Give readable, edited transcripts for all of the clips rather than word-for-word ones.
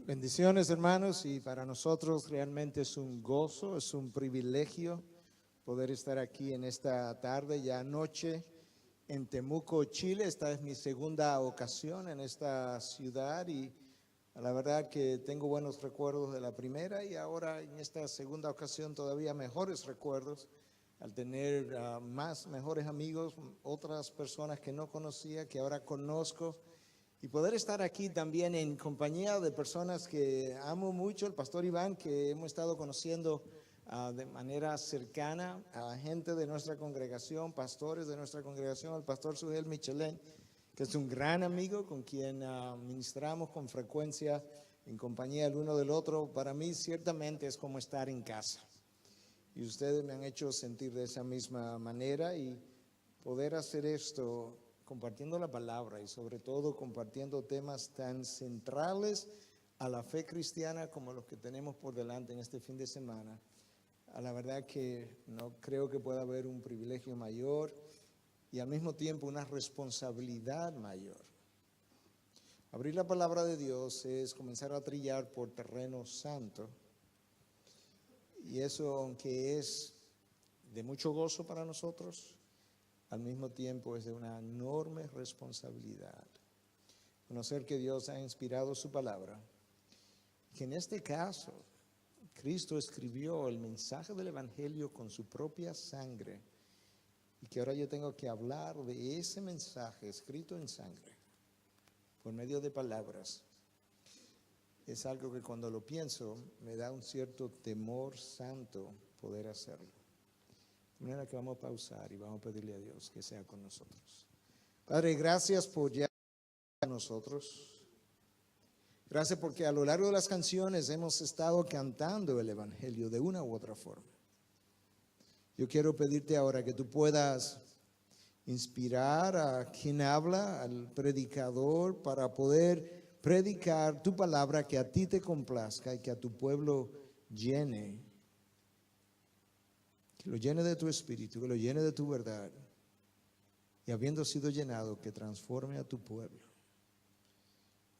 Bendiciones, hermanos, y para nosotros realmente es un gozo, es un privilegio poder estar aquí en esta tarde, ya noche, en Temuco, Chile. Esta es mi segunda ocasión en esta ciudad y la verdad que tengo buenos recuerdos de la primera y ahora en esta segunda ocasión todavía mejores recuerdos al tener mejores amigos, otras personas que no conocía, que ahora conozco. Y poder estar aquí también en compañía de personas que amo mucho, el pastor Iván, que hemos estado conociendo de manera cercana, a gente de nuestra congregación, pastores de nuestra congregación, el pastor Sugel Michelén, que es un gran amigo con quien ministramos con frecuencia en compañía el uno del otro. Para mí ciertamente es como estar en casa. Y ustedes me han hecho sentir de esa misma manera y poder hacer esto compartiendo la palabra y sobre todo compartiendo temas tan centrales a la fe cristiana como los que tenemos por delante en este fin de semana. A la verdad que no creo que pueda haber un privilegio mayor y al mismo tiempo una responsabilidad mayor. Abrir la palabra de Dios es comenzar a trillar por terreno santo y eso, aunque es de mucho gozo para nosotros, al mismo tiempo es de una enorme responsabilidad. Conocer que Dios ha inspirado su palabra, que en este caso Cristo escribió el mensaje del Evangelio con su propia sangre y que ahora yo tengo que hablar de ese mensaje escrito en sangre por medio de palabras. Es algo que cuando lo pienso me da un cierto temor santo poder hacerlo. De manera que vamos a pausar y vamos a pedirle a Dios que sea con nosotros. Padre, gracias por ya con nosotros. Gracias porque a lo largo de las canciones hemos estado cantando el Evangelio de una u otra forma. Yo quiero pedirte ahora que tú puedas inspirar a quien habla, al predicador, para poder predicar tu palabra que a ti te complazca y que a tu pueblo llene. Que lo llene de tu espíritu, que lo llene de tu verdad. Y habiendo sido llenado, que transforme a tu pueblo.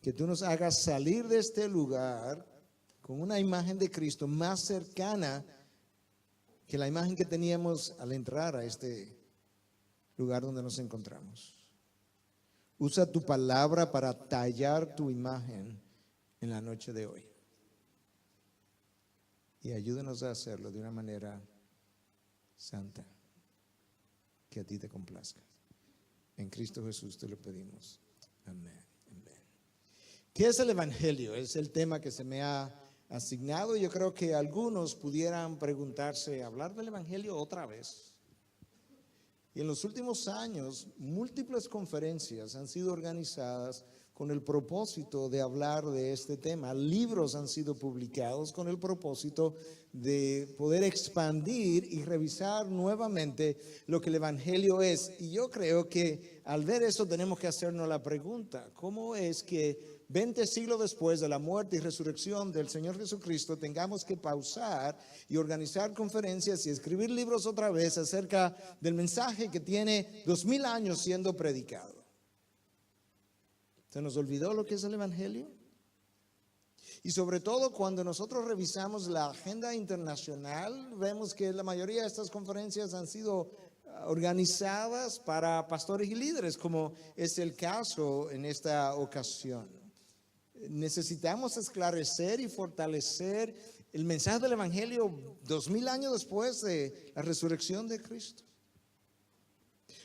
Que tú nos hagas salir de este lugar con una imagen de Cristo más cercana que la imagen que teníamos al entrar a este lugar donde nos encontramos. Usa tu palabra para tallar tu imagen en la noche de hoy. Y ayúdanos a hacerlo de una manera santa, que a ti te complazca. En Cristo Jesús te lo pedimos. Amén. Amén. ¿Qué es el Evangelio? Es el tema que se me ha asignado. Yo creo que algunos pudieran preguntarse, ¿hablar del Evangelio otra vez? Y en los últimos años, múltiples conferencias han sido organizadas con el propósito de hablar de este tema. Libros han sido publicados con el propósito de poder expandir y revisar nuevamente lo que el Evangelio es. Y yo creo que al ver eso tenemos que hacernos la pregunta, ¿cómo es que 20 siglos después de la muerte y resurrección del Señor Jesucristo tengamos que pausar y organizar conferencias y escribir libros otra vez acerca del mensaje que tiene 2000 años siendo predicado? ¿Se nos olvidó lo que es el Evangelio? Y sobre todo cuando nosotros revisamos la agenda internacional, vemos que la mayoría de estas conferencias han sido organizadas para pastores y líderes, como es el caso en esta ocasión. Necesitamos esclarecer y fortalecer el mensaje del Evangelio 2000 años después de la resurrección de Cristo.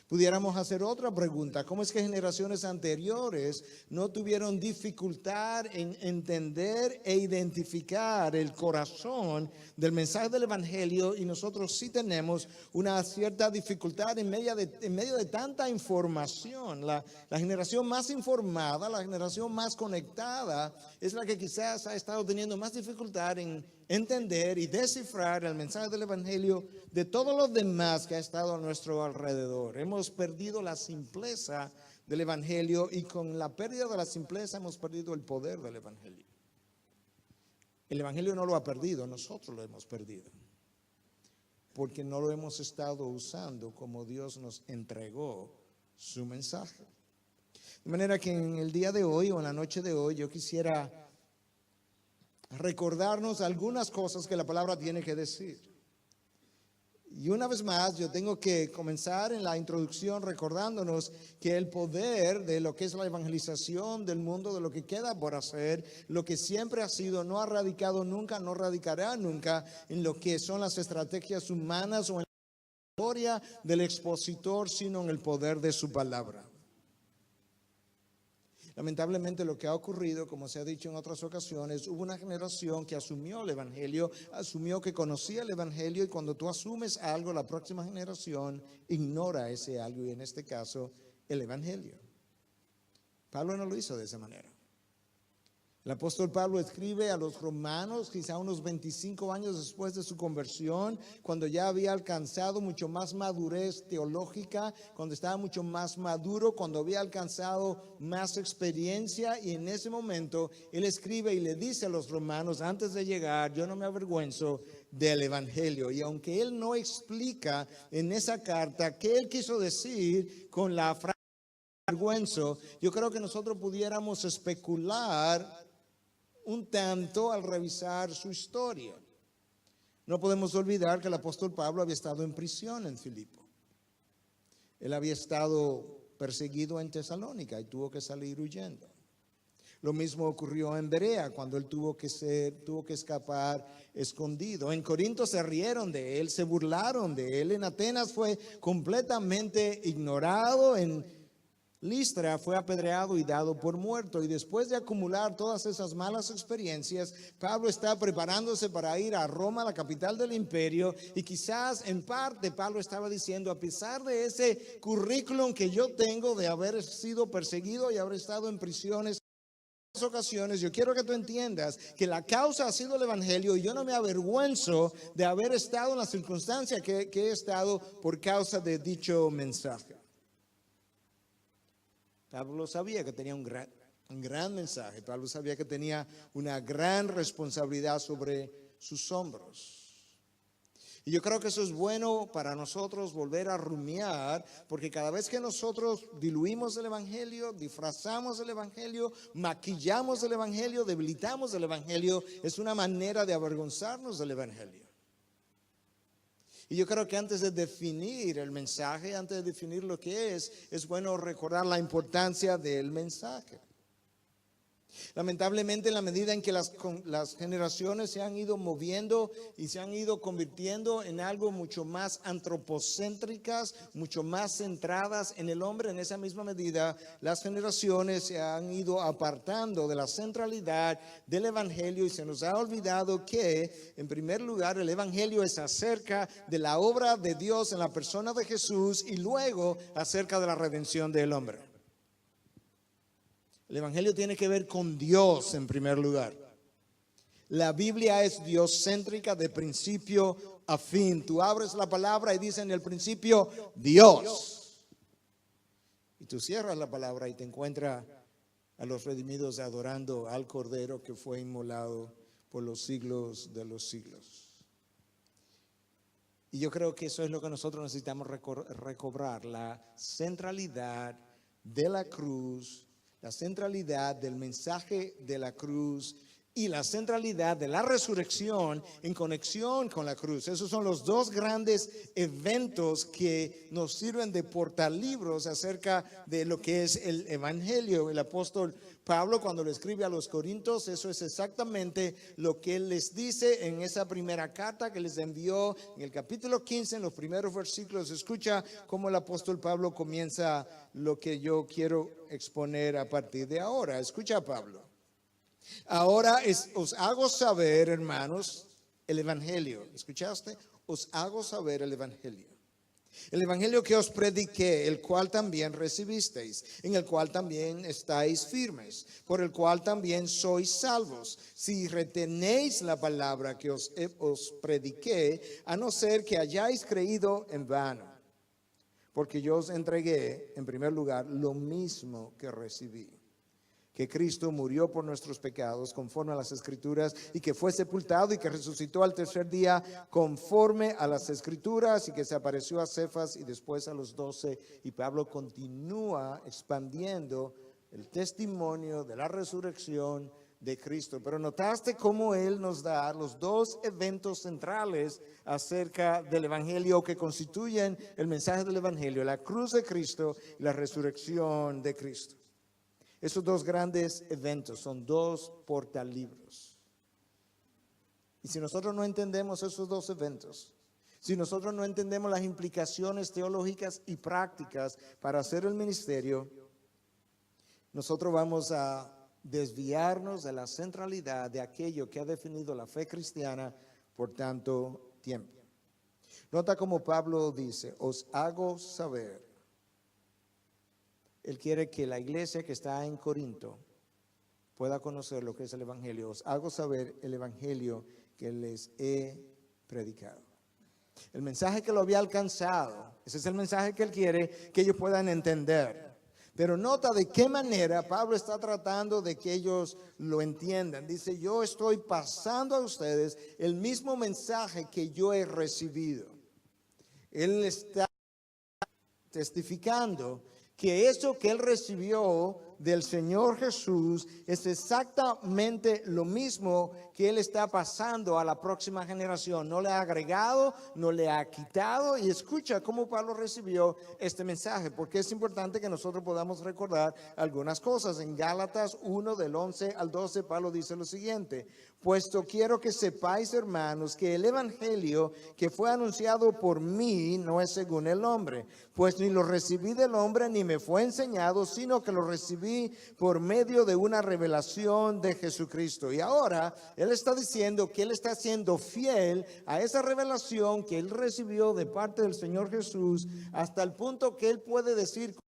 Pudiéramos hacer otra pregunta, ¿cómo es que generaciones anteriores no tuvieron dificultad en entender e identificar el corazón del mensaje del Evangelio y nosotros sí tenemos una cierta dificultad en medio de tanta información? La generación más informada, la generación más conectada es la que quizás ha estado teniendo más dificultad en entender y descifrar el mensaje del Evangelio de todos los demás que ha estado a nuestro alrededor. Hemos perdido la simpleza del Evangelio y con la pérdida de la simpleza hemos perdido el poder del Evangelio. El Evangelio no lo ha perdido, nosotros lo hemos perdido, porque no lo hemos estado usando como Dios nos entregó su mensaje. De manera que en el día de hoy o en la noche de hoy yo quisiera recordarnos algunas cosas que la palabra tiene que decir. Y una vez más, yo tengo que comenzar en la introducción recordándonos que el poder de lo que es la evangelización del mundo, de lo que queda por hacer, lo que siempre ha sido, no ha radicado nunca, no radicará nunca en lo que son las estrategias humanas o en la historia del expositor, sino en el poder de su palabra. Lamentablemente lo que ha ocurrido, como se ha dicho en otras ocasiones, hubo una generación que asumió el evangelio, asumió que conocía el evangelio, y cuando tú asumes algo, la próxima generación ignora ese algo, y en este caso el evangelio. Pablo no lo hizo de esa manera. El apóstol Pablo escribe a los romanos quizá unos 25 años después de su conversión, cuando ya había alcanzado mucho más madurez teológica, cuando estaba mucho más maduro, cuando había alcanzado más experiencia, y en ese momento él escribe y le dice a los romanos antes de llegar: yo no me avergüenzo del evangelio. Y aunque él no explica en esa carta qué él quiso decir con la frase avergüenzo, yo creo que nosotros pudiéramos especular un tanto al revisar su historia. No podemos olvidar que el apóstol Pablo había estado en prisión en Filipo. Él había estado perseguido en Tesalónica y tuvo que salir huyendo. Lo mismo ocurrió en Berea, cuando él tuvo que escapar escondido. En Corinto se rieron de él, se burlaron de él. En Atenas fue completamente ignorado. En Listra fue apedreado y dado por muerto. Y después de acumular todas esas malas experiencias, Pablo está preparándose para ir a Roma, la capital del imperio. Y quizás en parte Pablo estaba diciendo: a pesar de ese currículum que yo tengo de haber sido perseguido y haber estado en prisiones en muchas ocasiones, yo quiero que tú entiendas que la causa ha sido el evangelio, y yo no me avergüenzo de haber estado en la circunstancia que he estado por causa de dicho mensaje. Pablo sabía que tenía un gran mensaje. Pablo sabía que tenía una gran responsabilidad sobre sus hombros. Y yo creo que eso es bueno para nosotros volver a rumiar, porque cada vez que nosotros diluimos el evangelio, disfrazamos el evangelio, maquillamos el evangelio, debilitamos el evangelio, es una manera de avergonzarnos del evangelio. Y yo creo que antes de definir el mensaje, antes de definir lo que es bueno recordar la importancia del mensaje. Lamentablemente, en la medida en que las generaciones se han ido moviendo y se han ido convirtiendo en algo mucho más antropocéntricas, mucho más centradas en el hombre, en esa misma medida las generaciones se han ido apartando de la centralidad del evangelio, y se nos ha olvidado que, en primer lugar, el evangelio es acerca de la obra de Dios en la persona de Jesús, y luego acerca de la redención del hombre. El evangelio tiene que ver con Dios en primer lugar. La Biblia es dioscéntrica de principio a fin. Tú abres la palabra y dice en el principio Dios. Y tú cierras la palabra y te encuentras a los redimidos adorando al Cordero que fue inmolado por los siglos de los siglos. Y yo creo que eso es lo que nosotros necesitamos recobrar, la centralidad de la cruz, la centralidad del mensaje de la cruz y la centralidad de la resurrección en conexión con la cruz. Esos son los dos grandes eventos que nos sirven de portalibros acerca de lo que es el evangelio. El apóstol Pablo, cuando le escribe a los Corintios, eso es exactamente lo que él les dice en esa primera carta que les envió en el capítulo 15, en los primeros versículos. Escucha cómo el apóstol Pablo comienza lo que yo quiero exponer a partir de ahora. Escucha a Pablo. Ahora os hago saber, hermanos, el evangelio. ¿Escuchaste? Os hago saber el evangelio. El evangelio que os prediqué, el cual también recibisteis, en el cual también estáis firmes, por el cual también sois salvos, si retenéis la palabra que os prediqué, a no ser que hayáis creído en vano. Porque yo os entregué, en primer lugar, lo mismo que recibí: que Cristo murió por nuestros pecados conforme a las Escrituras, y que fue sepultado y que resucitó al tercer día conforme a las Escrituras, y que se apareció a Cefas y después a los 12. Y Pablo continúa expandiendo el testimonio de la resurrección, de Cristo. Pero notaste cómo Él nos da los dos eventos centrales acerca del Evangelio que constituyen el mensaje del Evangelio, la cruz de Cristo y la resurrección de Cristo. Esos dos grandes eventos son dos portalibros. Y si nosotros no entendemos esos dos eventos, si nosotros no entendemos las implicaciones teológicas y prácticas para hacer el ministerio, nosotros vamos a desviarnos de la centralidad de aquello que ha definido la fe cristiana por tanto tiempo. Nota como Pablo dice, os hago saber. Él quiere que la iglesia que está en Corinto pueda conocer lo que es el Evangelio. Os hago saber el Evangelio que les he predicado. El mensaje que lo había alcanzado, ese es el mensaje que él quiere que ellos puedan entender. Pero nota de qué manera Pablo está tratando de que ellos lo entiendan. Dice, yo estoy pasando a ustedes el mismo mensaje que yo he recibido. Él está testificando que eso que él recibió del Señor Jesús es exactamente lo mismo que él está pasando a la próxima generación. No le ha agregado, no le ha quitado. Y escucha cómo Pablo recibió este mensaje, porque es importante que nosotros podamos recordar algunas cosas. En Gálatas 1, del 11 al 12, Pablo dice lo siguiente: puesto quiero que sepáis, hermanos, que el evangelio que fue anunciado por mí no es según el hombre, pues ni lo recibí del hombre ni me fue enseñado, sino que lo recibí por medio de una revelación de Jesucristo. Y ahora él está diciendo que él está siendo fiel a esa revelación que él recibió de parte del Señor Jesús, hasta el punto que él puede decir con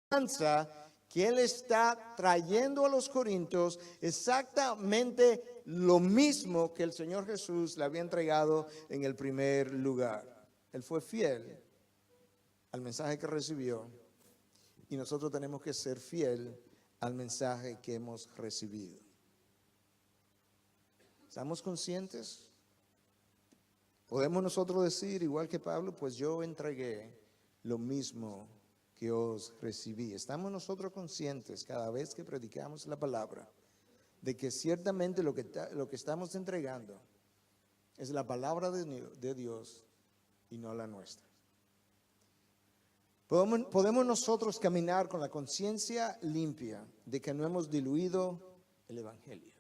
confianza que él está trayendo a los corintios exactamente lo mismo que el Señor Jesús le había entregado en el primer lugar. Él fue fiel al mensaje que recibió y nosotros tenemos que ser fiel al mensaje que hemos recibido. ¿Estamos conscientes? Podemos nosotros decir, igual que Pablo, pues yo entregué lo mismo que os recibí. Estamos nosotros conscientes cada vez que predicamos la palabra de que ciertamente lo que estamos entregando es la palabra de Dios y no la nuestra. Podemos nosotros caminar con la conciencia limpia de que no hemos diluido el Evangelio.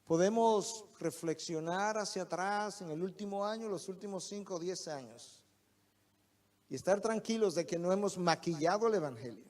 Podemos reflexionar hacia atrás en el último año, los últimos 5 o 10 años, y estar tranquilos de que no hemos maquillado el Evangelio,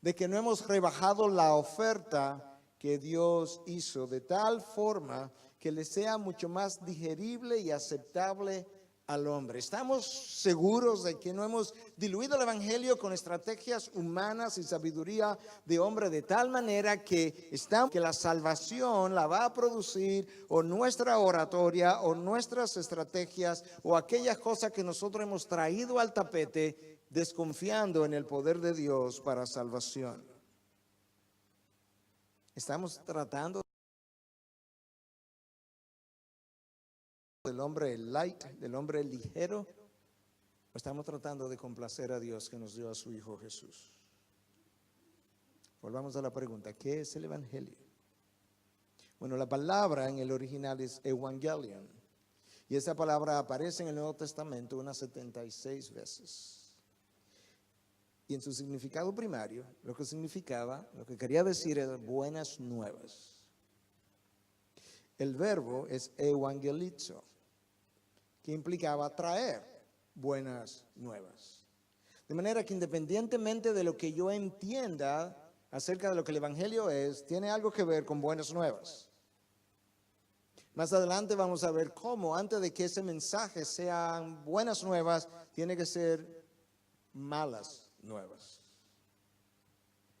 de que no hemos rebajado la oferta que Dios hizo de tal forma que le sea mucho más digerible y aceptable al hombre. Estamos seguros de que no hemos diluido el Evangelio con estrategias humanas y sabiduría de hombre, de tal manera que la salvación la va a producir o nuestra oratoria o nuestras estrategias o aquellas cosas que nosotros hemos traído al tapete, desconfiando en el poder de Dios para salvación. Estamos tratando del hombre light, del hombre ligero, o estamos tratando de complacer a Dios que nos dio a su Hijo Jesús. Volvamos a la pregunta, ¿qué es el Evangelio? Bueno, la palabra en el original es evangelion, y esa palabra aparece en el Nuevo Testamento unas 76 veces. Y en su significado primario, lo que quería decir era buenas nuevas. El verbo es evangelizo, que implicaba traer buenas nuevas. De manera que independientemente de lo que yo entienda acerca de lo que el Evangelio es, tiene algo que ver con buenas nuevas. Más adelante vamos a ver cómo, antes de que ese mensaje sean buenas nuevas, tiene que ser malas nuevas.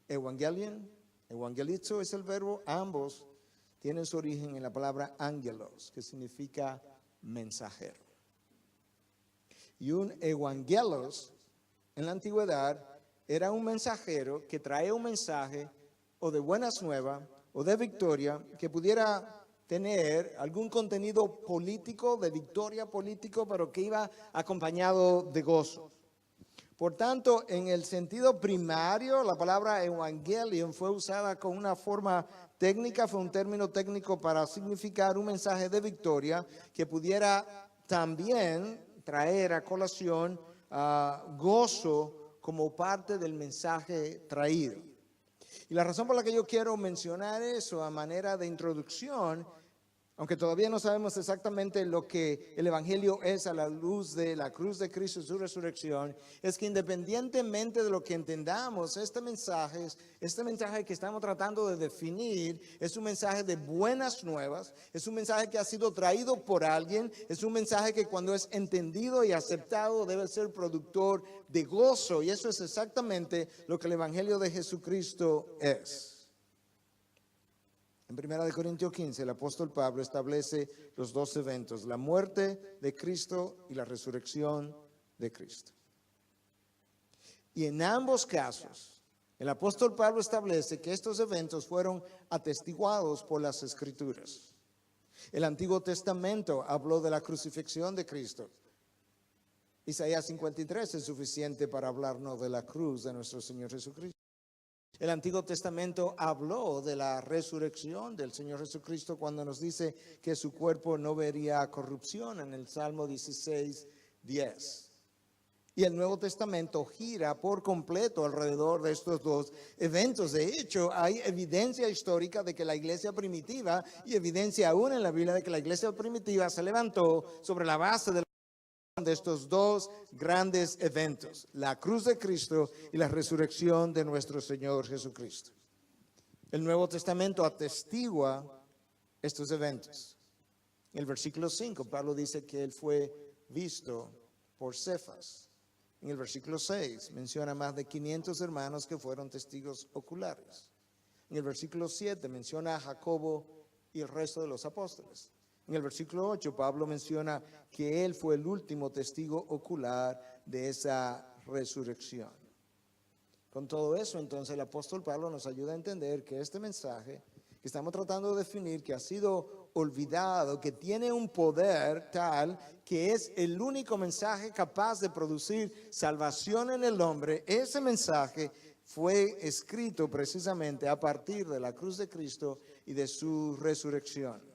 Evangelion, evangelizo es el verbo, ambos tienen su origen en la palabra angelos, que significa mensajero. Y un evangelos en la antigüedad era un mensajero que traía un mensaje o de buenas nuevas o de victoria que pudiera tener algún contenido político, de victoria político, pero que iba acompañado de gozo. Por tanto, en el sentido primario, la palabra evangelion fue usada con una forma técnica, fue un término técnico para significar un mensaje de victoria que pudiera también traer a colación gozo como parte del mensaje traído. Y la razón por la que yo quiero mencionar eso a manera de introducción, aunque todavía no sabemos exactamente lo que el Evangelio es a la luz de la cruz de Cristo y su resurrección, es que independientemente de lo que entendamos, este mensaje que estamos tratando de definir, es un mensaje de buenas nuevas, es un mensaje que ha sido traído por alguien, es un mensaje que cuando es entendido y aceptado debe ser productor de gozo, y eso es exactamente lo que el Evangelio de Jesucristo es. En 1 Corintios 15, el apóstol Pablo establece los dos eventos, la muerte de Cristo y la resurrección de Cristo. Y en ambos casos, el apóstol Pablo establece que estos eventos fueron atestiguados por las Escrituras. El Antiguo Testamento habló de la crucifixión de Cristo. Isaías 53 es suficiente para hablarnos de la cruz de nuestro Señor Jesucristo. El Antiguo Testamento habló de la resurrección del Señor Jesucristo cuando nos dice que su cuerpo no vería corrupción en el Salmo 16:10. Y el Nuevo Testamento gira por completo alrededor de estos dos eventos. De hecho, hay evidencia histórica de que la iglesia primitiva, y evidencia aún en la Biblia de que la iglesia primitiva se levantó sobre la base de estos dos grandes eventos, la cruz de Cristo y la resurrección de nuestro Señor Jesucristo. El Nuevo Testamento atestigua estos eventos. En el versículo 5, Pablo dice que él fue visto por Cefas. En el versículo 6 menciona más de 500 hermanos que fueron testigos oculares. En el versículo 7 menciona a Jacobo y el resto de los apóstoles. En el versículo 8, Pablo menciona que él fue el último testigo ocular de esa resurrección. Con todo eso, entonces, el apóstol Pablo nos ayuda a entender que este mensaje que estamos tratando de definir, que ha sido olvidado, que tiene un poder tal que es el único mensaje capaz de producir salvación en el hombre, ese mensaje fue escrito precisamente a partir de la cruz de Cristo y de su resurrección.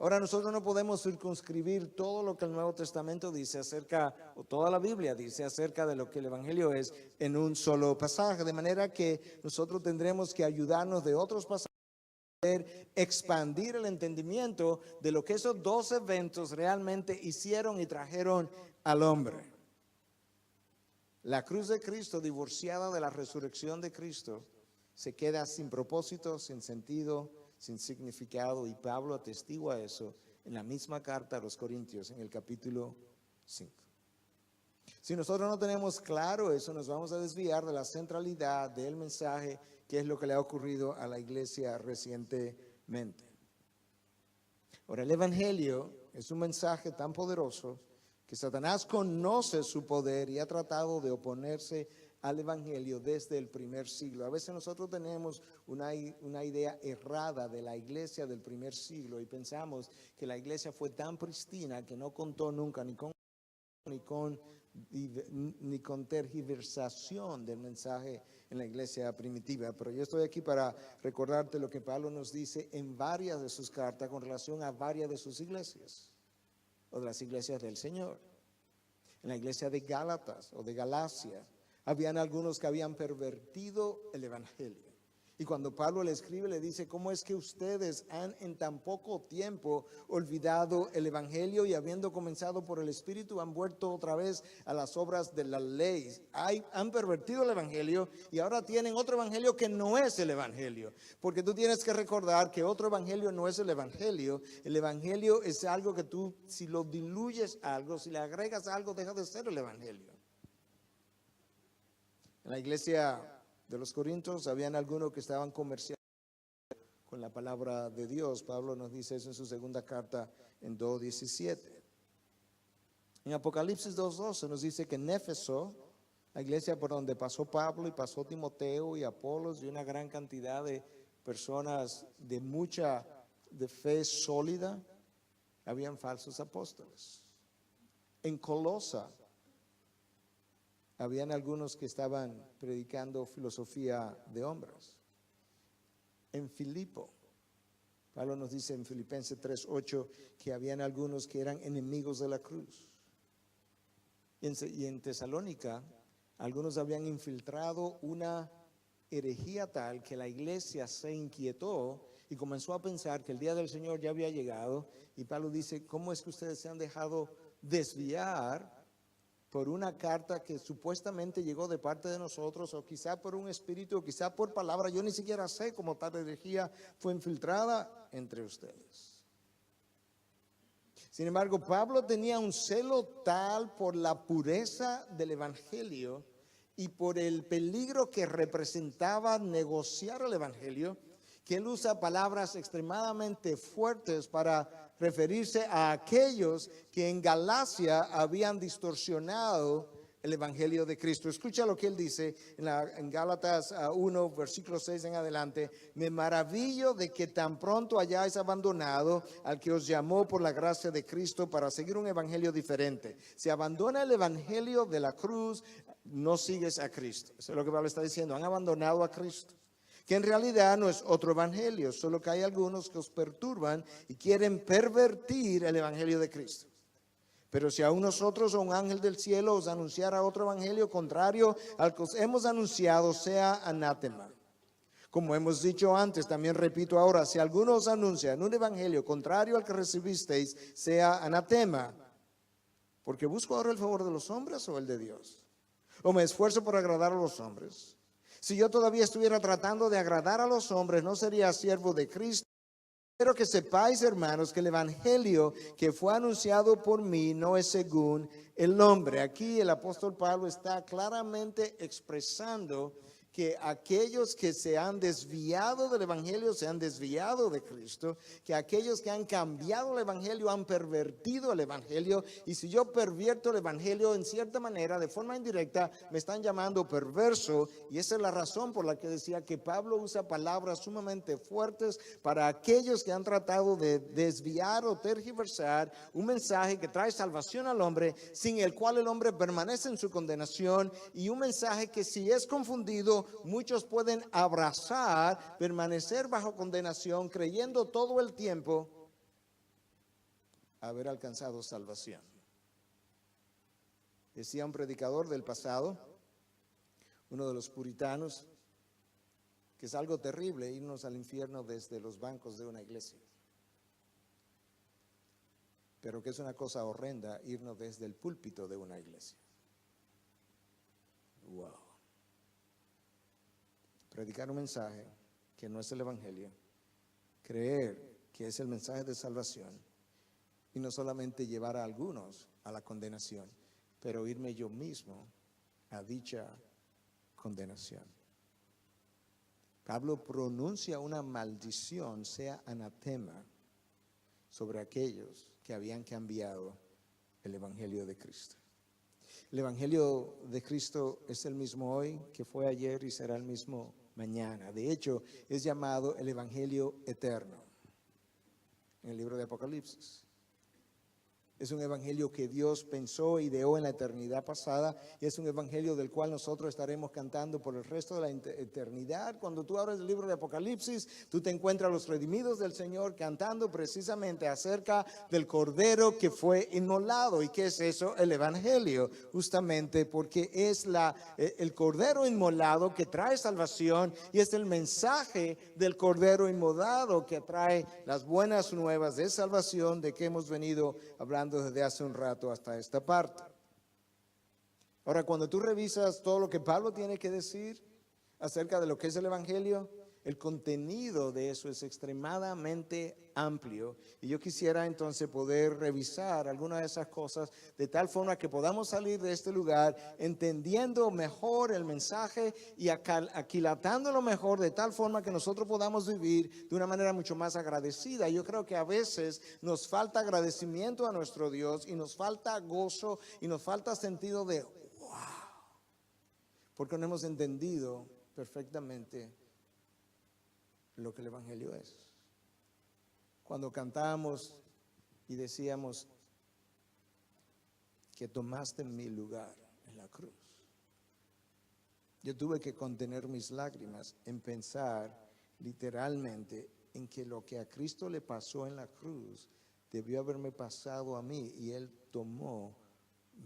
Ahora, nosotros no podemos circunscribir todo lo que el Nuevo Testamento dice acerca, o toda la Biblia dice acerca de lo que el Evangelio es en un solo pasaje, de manera que nosotros tendremos que ayudarnos de otros pasajes para poder expandir el entendimiento de lo que esos dos eventos realmente hicieron y trajeron al hombre. La cruz de Cristo, divorciada de la resurrección de Cristo, se queda sin propósito, sin sentido, sin significado, y Pablo atestigua eso en la misma carta a los Corintios, en el capítulo 5. Si nosotros no tenemos claro eso, nos vamos a desviar de la centralidad del mensaje, que es lo que le ha ocurrido a la iglesia recientemente. Ahora, el Evangelio es un mensaje tan poderoso que Satanás conoce su poder y ha tratado de oponerse al Evangelio desde el primer siglo. A veces nosotros tenemos una idea errada de la iglesia del primer siglo y pensamos que la iglesia fue tan pristina que no contó nunca ni con tergiversación del mensaje en la iglesia primitiva. Pero yo estoy aquí para recordarte lo que Pablo nos dice en varias de sus cartas con relación a varias de sus iglesias, o de las iglesias del Señor. En la iglesia de Gálatas o de Galacia, habían algunos que habían pervertido el Evangelio. Y cuando Pablo le escribe, le dice, ¿cómo es que ustedes han en tan poco tiempo olvidado el Evangelio y habiendo comenzado por el Espíritu han vuelto otra vez a las obras de la ley? Han pervertido el Evangelio y ahora tienen otro Evangelio que no es el Evangelio. Porque tú tienes que recordar que otro Evangelio no es el Evangelio. El Evangelio es algo que tú, si lo diluyes algo, si le agregas algo, deja de ser el Evangelio. En la iglesia de los Corintios habían algunos que estaban comerciando con la palabra de Dios. Pablo nos dice eso en su segunda carta en 2:17. En Apocalipsis 2:12 nos dice que en Éfeso, la iglesia por donde pasó Pablo y pasó Timoteo y Apolos y una gran cantidad de personas de fe sólida, habían falsos apóstoles. En Colosa habían algunos que estaban predicando filosofía de hombres. En Filipo, Pablo nos dice en Filipenses 3:8 que habían algunos que eran enemigos de la cruz. Y en Tesalónica, algunos habían infiltrado una herejía tal que la iglesia se inquietó y comenzó a pensar que el día del Señor ya había llegado. Y Pablo dice, ¿cómo es que ustedes se han dejado desviar por una carta que supuestamente llegó de parte de nosotros, o quizá por un espíritu, o quizá por palabra? Yo ni siquiera sé cómo tal herejía fue infiltrada entre ustedes. Sin embargo, Pablo tenía un celo tal por la pureza del evangelio y por el peligro que representaba negociar el evangelio, que él usa palabras extremadamente fuertes para referirse a aquellos que en Galacia habían distorsionado el evangelio de Cristo. Escucha lo que él dice en Gálatas 1, versículo 6 en adelante. Me maravillo de que tan pronto hayáis abandonado al que os llamó por la gracia de Cristo para seguir un evangelio diferente. Si abandona el evangelio de la cruz, no sigues a Cristo. Eso es lo que Pablo está diciendo. Han abandonado a Cristo, que en realidad no es otro evangelio, solo que hay algunos que os perturban y quieren pervertir el evangelio de Cristo. Pero si aún nosotros o un ángel del cielo os anunciara otro evangelio contrario al que os hemos anunciado, sea anátema. Como hemos dicho antes, también repito ahora, si alguno os anuncia en un evangelio contrario al que recibisteis, sea anatema. Porque busco ahora el favor de los hombres o el de Dios. O me esfuerzo por agradar a los hombres. Si yo todavía estuviera tratando de agradar a los hombres, no sería siervo de Cristo. Quiero que sepáis, hermanos, que el evangelio que fue anunciado por mí no es según el hombre. Aquí el apóstol Pablo está claramente expresando que aquellos que se han desviado del evangelio se han desviado de Cristo, que aquellos que han cambiado el evangelio han pervertido el evangelio, y si yo pervierto el evangelio en cierta manera, de forma indirecta, me están llamando perverso, y esa es la razón por la que decía que Pablo usa palabras sumamente fuertes para aquellos que han tratado de desviar o tergiversar un mensaje que trae salvación al hombre, sin el cual el hombre permanece en su condenación, y un mensaje que si es confundido, muchos pueden abrazar, permanecer bajo condenación, creyendo todo el tiempo haber alcanzado salvación. Decía un predicador del pasado, uno de los puritanos, que es algo terrible irnos al infierno desde los bancos de una iglesia, pero que es una cosa horrenda irnos desde el púlpito de una iglesia. Wow. Predicar un mensaje que no es el evangelio, creer que es el mensaje de salvación, y no solamente llevar a algunos a la condenación, pero irme yo mismo a dicha condenación. Pablo pronuncia una maldición, sea anatema, sobre aquellos que habían cambiado el evangelio de Cristo. El evangelio de Cristo es el mismo hoy que fue ayer y será el mismo mañana. De hecho, es llamado el evangelio eterno en el libro de Apocalipsis. Es un evangelio que Dios pensó, ideó en la eternidad pasada, y es un evangelio del cual nosotros estaremos cantando por el resto de la eternidad. Cuando tú abres el libro de Apocalipsis, tú te encuentras a los redimidos del Señor cantando precisamente acerca del Cordero que fue inmolado. ¿Y qué es eso? El evangelio, justamente porque es el Cordero inmolado que trae salvación, y es el mensaje del Cordero inmolado que trae las buenas nuevas de salvación, de que hemos venido hablando desde hace un rato hasta esta parte. Ahora, cuando tú revisas todo lo que Pablo tiene que decir acerca de lo que es el evangelio, el contenido de eso es extremadamente amplio, y yo quisiera entonces poder revisar algunas de esas cosas de tal forma que podamos salir de este lugar entendiendo mejor el mensaje y aquilatándolo mejor, de tal forma que nosotros podamos vivir de una manera mucho más agradecida. Yo creo que a veces nos falta agradecimiento a nuestro Dios, y nos falta gozo, y nos falta sentido de wow, porque no hemos entendido perfectamente lo que el evangelio es. Cuando cantamos y decíamos que tomaste mi lugar en la cruz, Yo tuve que contener mis lágrimas en pensar literalmente en que lo que a Cristo le pasó en la cruz debió haberme pasado a mí y Él tomó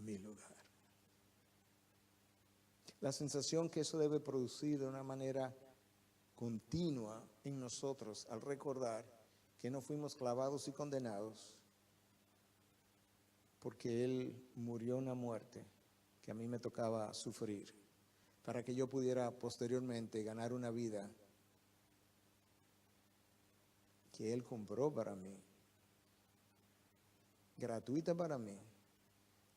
mi lugar. La sensación que eso debe producir de una manera continua en nosotros al recordar que no fuimos clavados y condenados porque Él murió una muerte que a mí me tocaba sufrir para que yo pudiera posteriormente ganar una vida que Él compró para mí, gratuita para mí,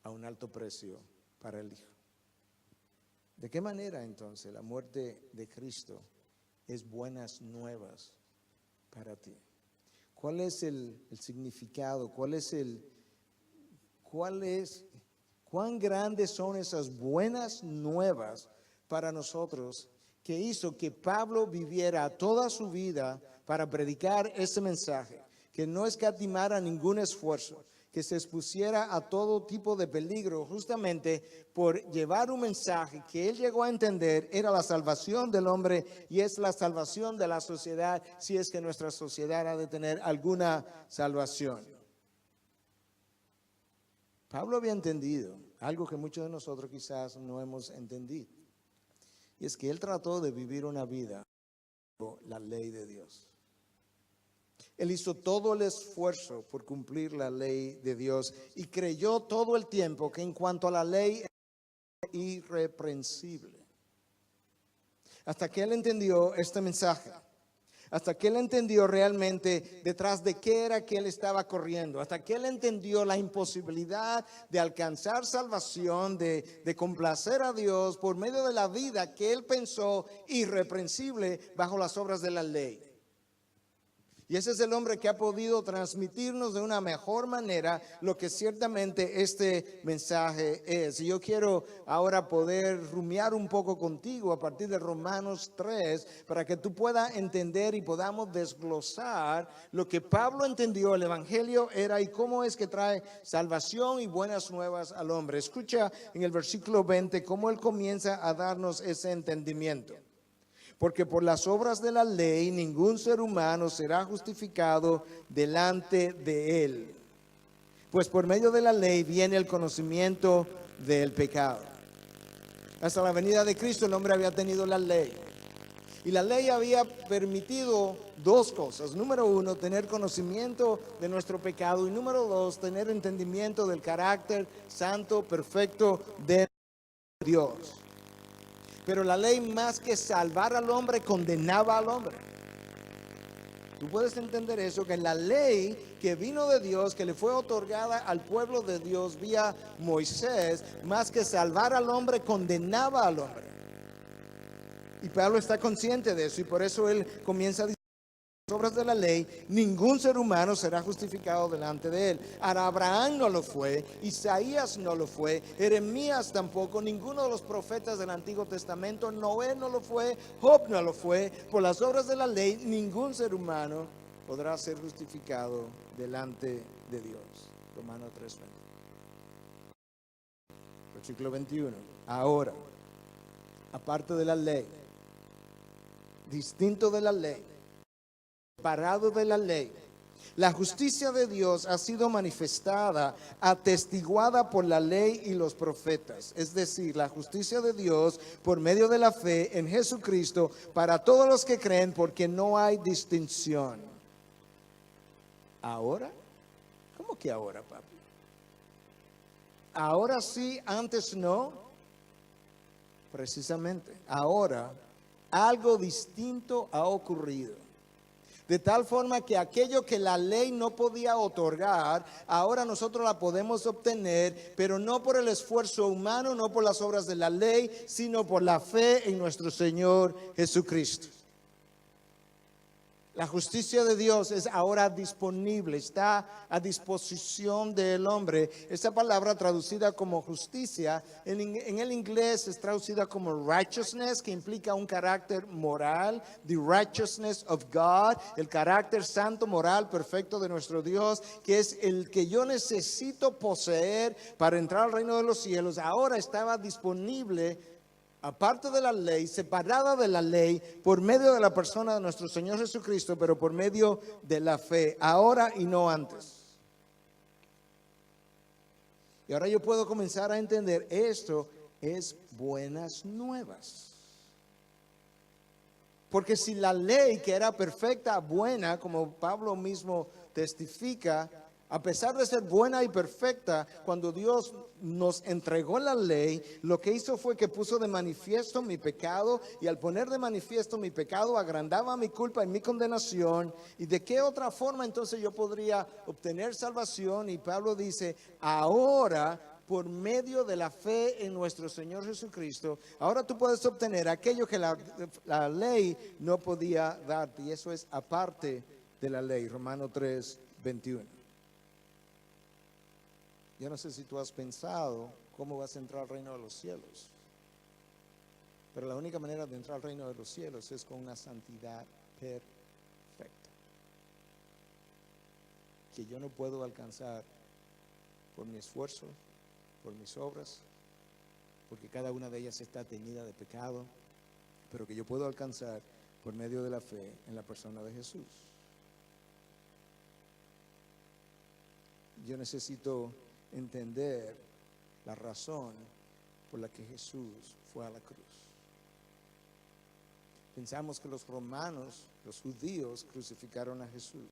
a un alto precio para el Hijo. ¿De qué manera entonces la muerte de Cristo es buenas nuevas para ti? ¿Cuál es el significado? ¿Cuán grandes son esas buenas nuevas para nosotros que hizo que Pablo viviera toda su vida para predicar ese mensaje, que no escatimara ningún esfuerzo, que se expusiera a todo tipo de peligro justamente por llevar un mensaje que él llegó a entender era la salvación del hombre y es la salvación de la sociedad, si es que nuestra sociedad ha de tener alguna salvación? Pablo había entendido algo que muchos de nosotros quizás no hemos entendido, y es que él trató de vivir una vida con la ley de Dios. Él hizo todo el esfuerzo por cumplir la ley de Dios y creyó todo el tiempo que en cuanto a la ley era irreprensible. Hasta que él entendió este mensaje, hasta que él entendió realmente detrás de qué era que él estaba corriendo, hasta que él entendió la imposibilidad de alcanzar salvación, de complacer a Dios por medio de la vida que él pensó irreprensible bajo las obras de la ley. Y ese es el hombre que ha podido transmitirnos de una mejor manera lo que ciertamente este mensaje es. Y yo quiero ahora poder rumiar un poco contigo a partir de Romanos 3 para que tú puedas entender y podamos desglosar lo que Pablo entendió el evangelio era y cómo es que trae salvación y buenas nuevas al hombre. Escucha en el versículo 20 cómo él comienza a darnos ese entendimiento. Porque por las obras de la ley ningún ser humano será justificado delante de él. Pues por medio de la ley viene el conocimiento del pecado. Hasta la venida de Cristo el hombre había tenido la ley. Y la ley había permitido dos cosas. Número uno, tener conocimiento de nuestro pecado. Y número dos, tener entendimiento del carácter santo, perfecto de Dios. Pero la ley, más que salvar al hombre, condenaba al hombre. Tú puedes entender eso, que la ley que vino de Dios, que le fue otorgada al pueblo de Dios vía Moisés, más que salvar al hombre, condenaba al hombre. Y Pablo está consciente de eso y por eso él comienza a decir: obras de la ley, ningún ser humano será justificado delante de él. Abraham no lo fue, Isaías no lo fue, Jeremías tampoco, ninguno de los profetas del Antiguo Testamento, Noé no lo fue, Job no lo fue. Por las obras de la ley, ningún ser humano podrá ser justificado delante de Dios. Romanos 3:20. Versículo 21. Ahora, aparte de la ley, distinto de la ley, separado de la ley, la justicia de Dios ha sido manifestada, atestiguada por la ley y los profetas. Es decir, la justicia de Dios por medio de la fe en Jesucristo para todos los que creen, porque no hay distinción. ¿Ahora? ¿Cómo que ahora, papi? ¿Ahora sí, antes no? Precisamente, ahora algo distinto ha ocurrido. De tal forma que aquello que la ley no podía otorgar, ahora nosotros la podemos obtener, pero no por el esfuerzo humano, no por las obras de la ley, sino por la fe en nuestro Señor Jesucristo. La justicia de Dios es ahora disponible, está a disposición del hombre. Esa palabra traducida como justicia, en el inglés es traducida como righteousness, que implica un carácter moral, the righteousness of God, el carácter santo, moral, perfecto de nuestro Dios, que es el que yo necesito poseer para entrar al reino de los cielos. Ahora estaba disponible aparte de la ley, separada de la ley, por medio de la persona de nuestro Señor Jesucristo, pero por medio de la fe, ahora y no antes. Y ahora yo puedo comenzar a entender, esto es buenas nuevas. Porque si la ley, que era perfecta, buena, como Pablo mismo testifica, a pesar de ser buena y perfecta, cuando Dios nos entregó la ley, lo que hizo fue que puso de manifiesto mi pecado, y al poner de manifiesto mi pecado agrandaba mi culpa y mi condenación. ¿Y de qué otra forma entonces yo podría obtener salvación? Y Pablo dice, ahora, por medio de la fe en nuestro Señor Jesucristo, ahora tú puedes obtener aquello que la ley no podía darte, y eso es aparte de la ley. Romanos 3:21. Yo no sé si tú has pensado cómo vas a entrar al reino de los cielos, pero la única manera de entrar al reino de los cielos es con una santidad perfecta, que yo no puedo alcanzar por mi esfuerzo, por mis obras, porque cada una de ellas está teñida de pecado, pero que yo puedo alcanzar por medio de la fe en la persona de Jesús. Yo necesito entender la razón por la que Jesús fue a la cruz. Pensamos que los romanos, los judíos, crucificaron a Jesús.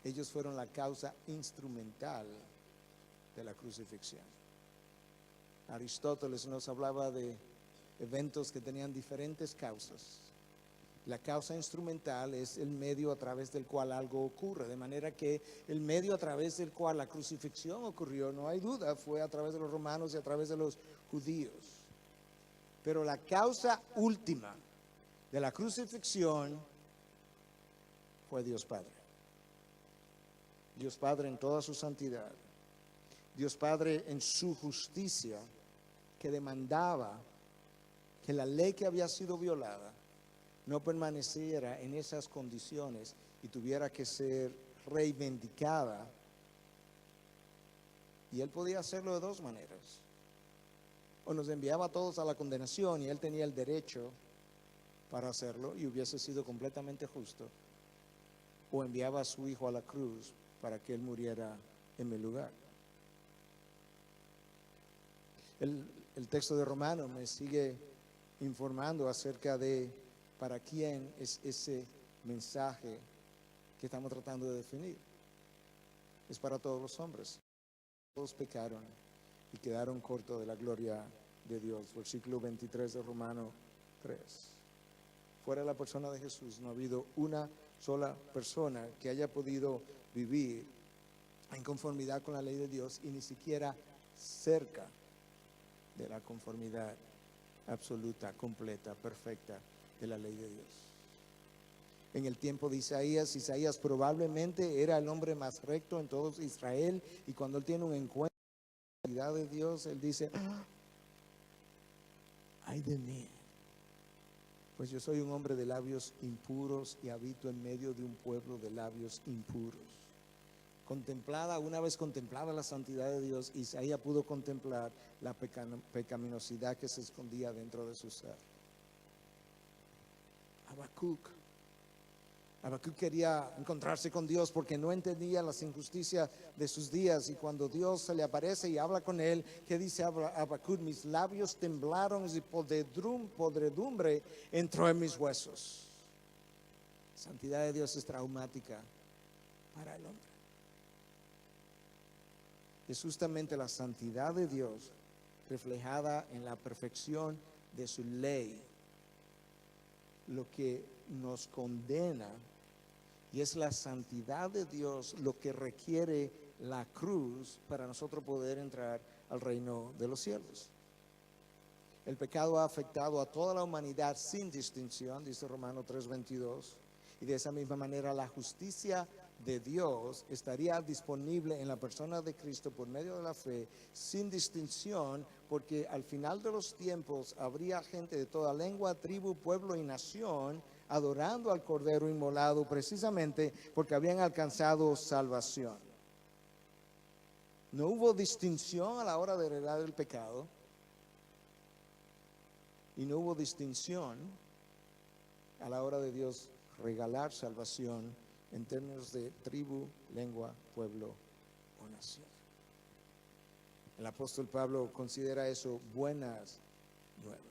Ellos fueron la causa instrumental de la crucifixión. Aristóteles nos hablaba de eventos que tenían diferentes causas. La causa instrumental es el medio a través del cual algo ocurre, de manera que el medio a través del cual la crucifixión ocurrió, no hay duda, fue a través de los romanos y a través de los judíos. Pero la causa última de la crucifixión fue Dios Padre. Dios Padre en toda su santidad. Dios Padre en su justicia, que demandaba que la ley que había sido violada no permaneciera en esas condiciones y tuviera que ser reivindicada. Y Él podía hacerlo de dos maneras. O nos enviaba a todos a la condenación y Él tenía el derecho para hacerlo y hubiese sido completamente justo. O enviaba a su Hijo a la cruz para que Él muriera en mi lugar. El texto de Romanos me sigue informando acerca de para quién es ese mensaje que estamos tratando de definir. Es para todos los hombres. Todos pecaron y quedaron cortos de la gloria de Dios. Versículo 23 de Romanos 3. Fuera de la persona de Jesús no ha habido una sola persona que haya podido vivir en conformidad con la ley de Dios, y ni siquiera cerca de la conformidad absoluta, completa, perfecta de la ley de Dios. En el tiempo de Isaías probablemente era el hombre más recto en todo Israel, y cuando él tiene un encuentro con la santidad de Dios, él dice, ay de mí, pues yo soy un hombre de labios impuros y habito en medio de un pueblo de labios impuros. Una vez contemplada la santidad de Dios, Isaías pudo contemplar la pecaminosidad que se escondía dentro de su ser. Habacuc quería encontrarse con Dios porque no entendía las injusticias de sus días, y cuando Dios se le aparece y habla con él, ¿qué dice Habacuc? Mis labios temblaron y podredumbre entró en mis huesos. La santidad de Dios es traumática para el hombre. Es justamente la santidad de Dios reflejada en la perfección de su ley lo que nos condena, y es la santidad de Dios lo que requiere la cruz para nosotros poder entrar al reino de los cielos. El pecado ha afectado a toda la humanidad sin distinción, dice Romanos 3:22, y de esa misma manera la justicia de Dios estaría disponible en la persona de Cristo por medio de la fe, sin distinción, porque al final de los tiempos habría gente de toda lengua, tribu, pueblo y nación adorando al Cordero inmolado, precisamente porque habían alcanzado salvación. No hubo distinción a la hora de heredar el pecado. y no hubo distinción a la hora de Dios regalar salvación en términos de tribu, lengua, pueblo o nación. El apóstol Pablo considera eso buenas nuevas.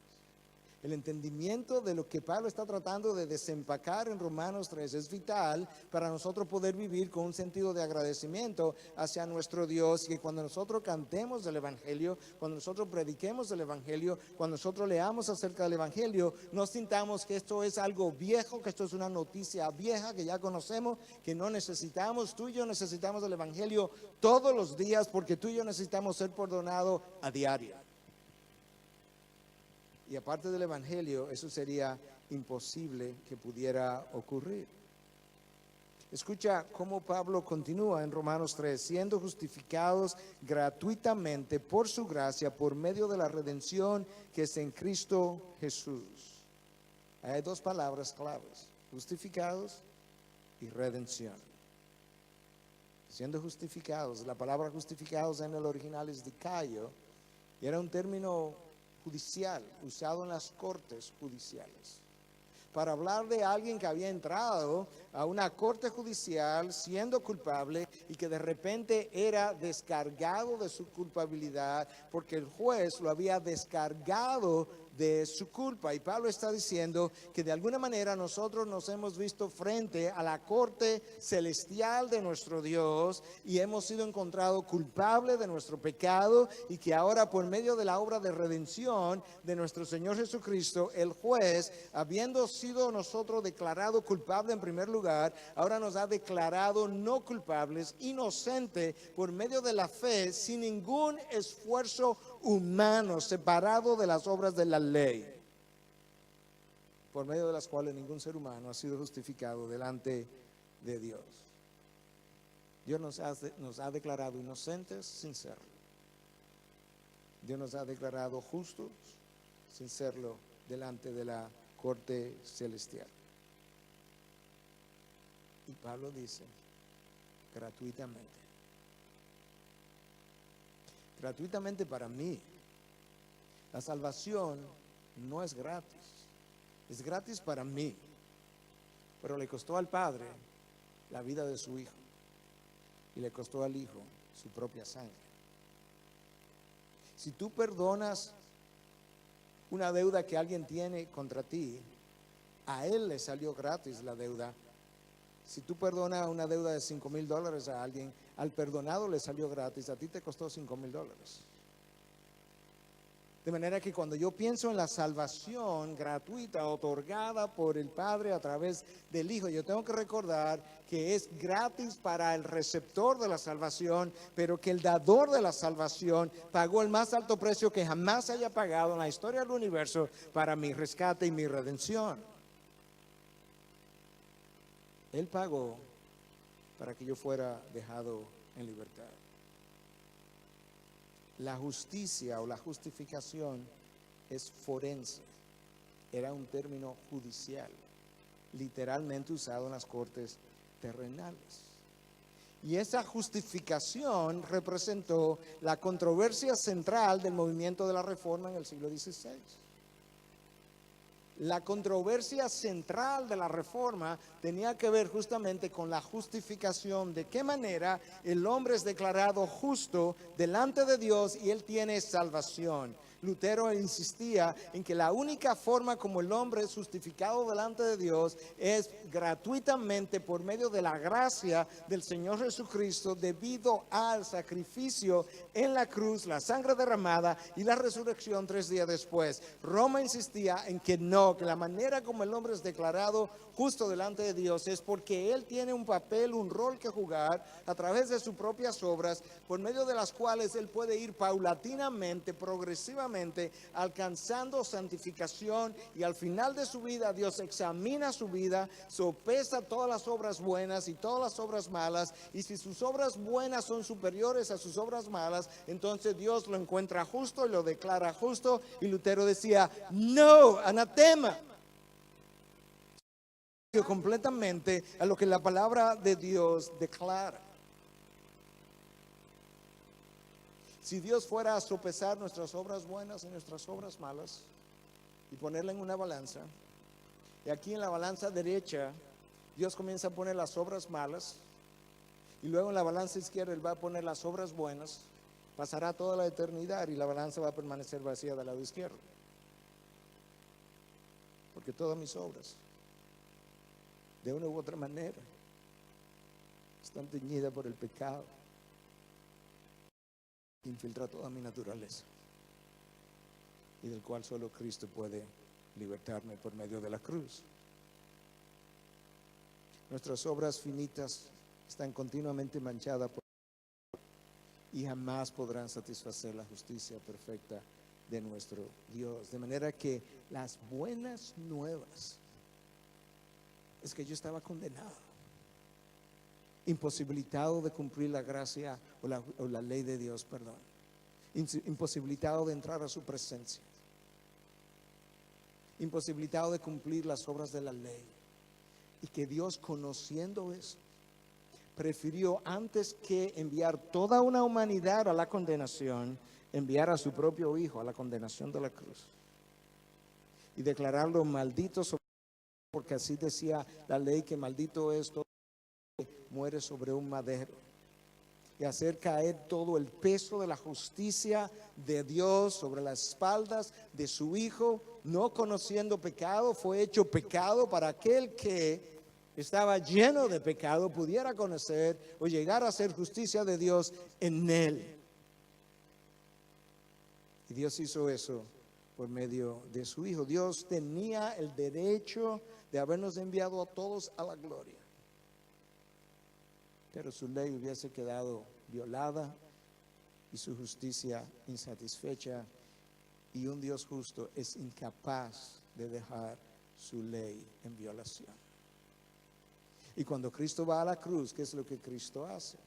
El entendimiento de lo que Pablo está tratando de desempacar en Romanos 3 es vital para nosotros poder vivir con un sentido de agradecimiento hacia nuestro Dios, y que cuando nosotros cantemos del Evangelio, cuando nosotros prediquemos del Evangelio, cuando nosotros leamos acerca del Evangelio, no sintamos que esto es algo viejo, que esto es una noticia vieja que ya conocemos, que no necesitamos. Tú y yo necesitamos del Evangelio todos los días, porque tú y yo necesitamos ser perdonados a diario. Y aparte del Evangelio, eso sería imposible que pudiera ocurrir. Escucha cómo Pablo continúa en Romanos 3, siendo justificados gratuitamente por su gracia, por medio de la redención que es en Cristo Jesús. Hay dos palabras claves: justificados y redención. Siendo justificados, la palabra justificados en el original es dikaio, y era un término judicial, usado en las cortes judiciales, para hablar de alguien que había entrado a una corte judicial siendo culpable y que de repente era descargado de su culpabilidad porque el juez lo había descargado de su culpa. Y Pablo está diciendo que de alguna manera nosotros nos hemos visto frente a la corte celestial de nuestro Dios y hemos sido encontrados culpables de nuestro pecado, y que ahora, por medio de la obra de redención de nuestro Señor Jesucristo, el juez, habiendo sido nosotros declarados culpables en primer lugar, ahora nos ha declarado no culpables, inocentes, por medio de la fe, sin ningún esfuerzo humano, separado de las obras de la ley, por medio de las cuales ningún ser humano ha sido justificado delante de Dios. Dios nos ha declarado inocentes sin serlo. Dios nos ha declarado justos sin serlo delante de la corte celestial. Y Pablo dice, gratuitamente. Gratuitamente para mí. La salvación no es gratis. Es gratis para mí. Pero le costó al Padre la vida de su Hijo. Y le costó al Hijo su propia sangre. Si tú perdonas una deuda que alguien tiene contra ti, a él le salió gratis la deuda. Si tú perdonas una deuda de $5,000 a alguien, al perdonado le salió gratis, a ti te costó $5,000. De manera que cuando yo pienso en la salvación gratuita otorgada por el Padre a través del Hijo, yo tengo que recordar que es gratis para el receptor de la salvación, pero que el dador de la salvación pagó el más alto precio que jamás haya pagado en la historia del universo para mi rescate y mi redención. Él pagó para que yo fuera dejado en libertad. La justicia o la justificación es forense. Era un término judicial, literalmente usado en las cortes terrenales. Y esa justificación representó la controversia central del movimiento de la Reforma en el siglo XVI. La controversia central de la Reforma tenía que ver justamente con la justificación, de qué manera el hombre es declarado justo delante de Dios y él tiene salvación. Lutero insistía en que la única forma como el hombre es justificado delante de Dios es gratuitamente por medio de la gracia del Señor Jesucristo, debido al sacrificio en la cruz, la sangre derramada y la resurrección 3 días después. Roma insistía en que no, que la manera como el hombre es declarado justo delante de Dios es porque él tiene un papel, un rol que jugar a través de sus propias obras, por medio de las cuales él puede ir paulatinamente, progresivamente, alcanzando santificación, y al final de su vida Dios examina su vida, sopesa todas las obras buenas y todas las obras malas, y si sus obras buenas son superiores a sus obras malas, entonces Dios lo encuentra justo y lo declara justo. Y Lutero decía, no, anatema, completamente a lo que la palabra de Dios declara. Si Dios fuera a sopesar nuestras obras buenas y nuestras obras malas, y ponerla en una balanza. Y aquí en la balanza derecha, Dios comienza a poner las obras malas. Y luego en la balanza izquierda Él va a poner las obras buenas. Pasará toda la eternidad y la balanza va a permanecer vacía del lado izquierdo. Porque todas mis obras, de una u otra manera, están teñidas por el pecado. Infiltra toda mi naturaleza. Y del cual solo Cristo puede libertarme por medio de la cruz. Nuestras obras finitas están continuamente manchadas por y jamás podrán satisfacer la justicia perfecta de nuestro Dios. De manera que las buenas nuevas es que yo estaba condenado, imposibilitado de cumplir la gracia o la ley de Dios, perdón, imposibilitado de entrar a su presencia, imposibilitado de cumplir las obras de la ley, y que Dios, conociendo eso, prefirió, antes que enviar toda una humanidad a la condenación, enviar a su propio Hijo a la condenación de la cruz y declararlo maldito, porque así decía la ley, que maldito es todo el que muere sobre un madero, y hacer caer todo el peso de la justicia de Dios sobre las espaldas de su Hijo, no conociendo pecado, fue hecho pecado para aquel que estaba lleno de pecado pudiera conocer o llegar a ser justicia de Dios en Él. Y Dios hizo eso por medio de su Hijo. Dios tenía el derecho de habernos enviado a todos a la gloria, pero su ley hubiese quedado violada y su justicia insatisfecha, y un Dios justo es incapaz de dejar su ley en violación. Y cuando Cristo va a la cruz, ¿qué es lo que Cristo hace?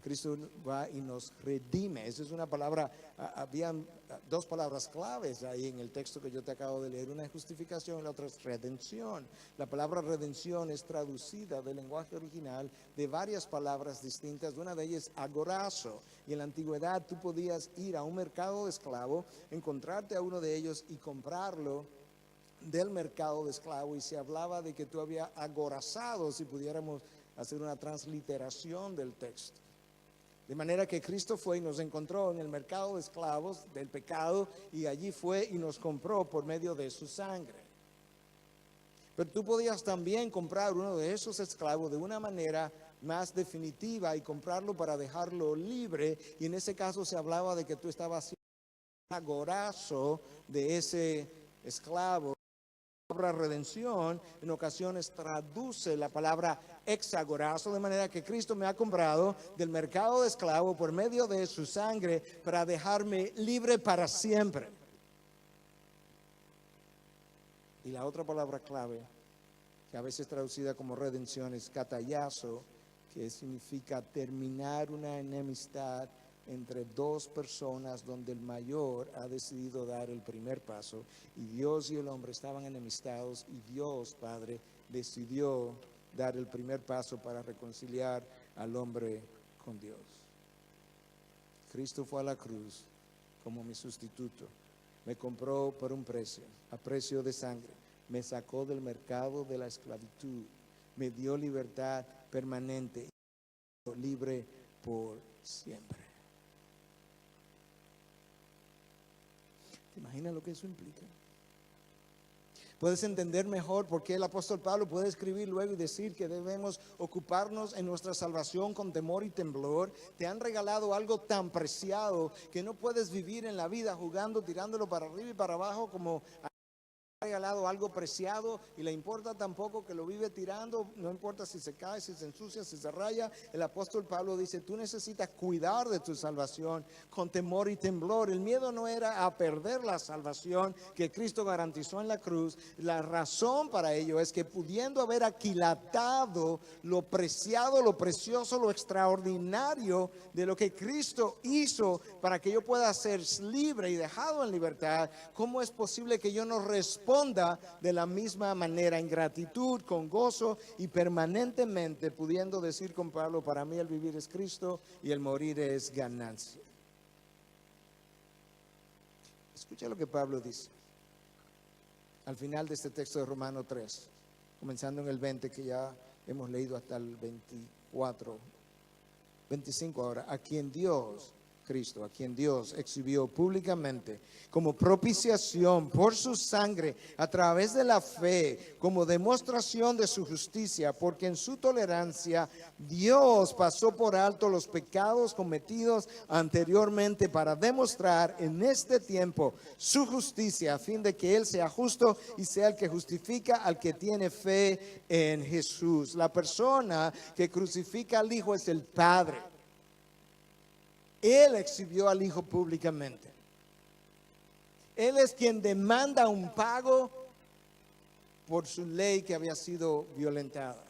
Cristo va y nos redime. Esa es una palabra, habían dos palabras claves ahí en el texto que yo te acabo de leer. Una es justificación y la otra es redención. La palabra redención es traducida del lenguaje original de varias palabras distintas. Una de ellas es agorazo. Y en la antigüedad tú podías ir a un mercado de esclavos, encontrarte a uno de ellos y comprarlo del mercado de esclavos, y se hablaba de que tú habías agorazado, si pudiéramos hacer una transliteración del texto. De manera que Cristo fue y nos encontró en el mercado de esclavos del pecado, y allí fue y nos compró por medio de su sangre. Pero tú podías también comprar uno de esos esclavos de una manera más definitiva y comprarlo para dejarlo libre, y en ese caso se hablaba de que tú estabas haciendo un agorazo de ese esclavo. La palabra redención en ocasiones traduce la palabra exagorazo, de manera que Cristo me ha comprado del mercado de esclavo por medio de su sangre para dejarme libre para siempre. Y la otra palabra clave, que a veces traducida como redención, es katayazo, que significa terminar una enemistad entre dos personas donde el mayor ha decidido dar el primer paso, y Dios y el hombre estaban enemistados, y Dios Padre decidió dar el primer paso para reconciliar al hombre con Dios. Cristo fue a la cruz como mi sustituto, me compró por un precio, a precio de sangre, me sacó del mercado de la esclavitud, me dio libertad permanente, libre por siempre. ¿Te imaginas lo que eso implica? Puedes entender mejor por qué el apóstol Pablo puede escribir luego y decir que debemos ocuparnos en nuestra salvación con temor y temblor. Te han regalado algo tan preciado que no puedes vivir en la vida jugando, tirándolo para arriba y para abajo, como ha regalado algo preciado y le importa tampoco que lo vive tirando, no importa si se cae, si se ensucia, si se raya. El apóstol Pablo dice, tú necesitas cuidar de tu salvación con temor y temblor. El miedo no era a perder la salvación que Cristo garantizó en la cruz. La razón para ello es que, pudiendo haber aquilatado lo preciado, lo precioso, lo extraordinario de lo que Cristo hizo para que yo pueda ser libre y dejado en libertad, ¿cómo es posible que yo no responda de la misma manera, en gratitud, con gozo y permanentemente, pudiendo decir con Pablo, para mí el vivir es Cristo y el morir es ganancia? Escucha lo que Pablo dice. al final de este texto de Romanos 3, comenzando en el 20, que ya hemos leído hasta el 24, 25 ahora, a quien Dios exhibió públicamente como propiciación por su sangre a través de la fe, como demostración de su justicia, porque en su tolerancia Dios pasó por alto los pecados cometidos anteriormente para demostrar en este tiempo su justicia, a fin de que Él sea justo y sea el que justifica al que tiene fe en Jesús. La persona que crucifica al Hijo es el Padre. Él exhibió al Hijo públicamente. Él es quien demanda un pago por su ley que había sido violentada.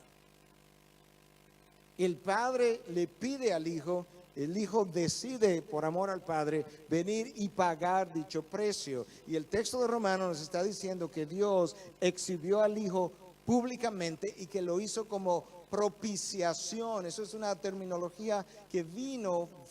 El Padre le pide al Hijo, el Hijo decide por amor al Padre venir y pagar dicho precio. Y el texto de Romanos nos está diciendo que Dios exhibió al Hijo públicamente y que lo hizo como propiciación. Eso es una terminología que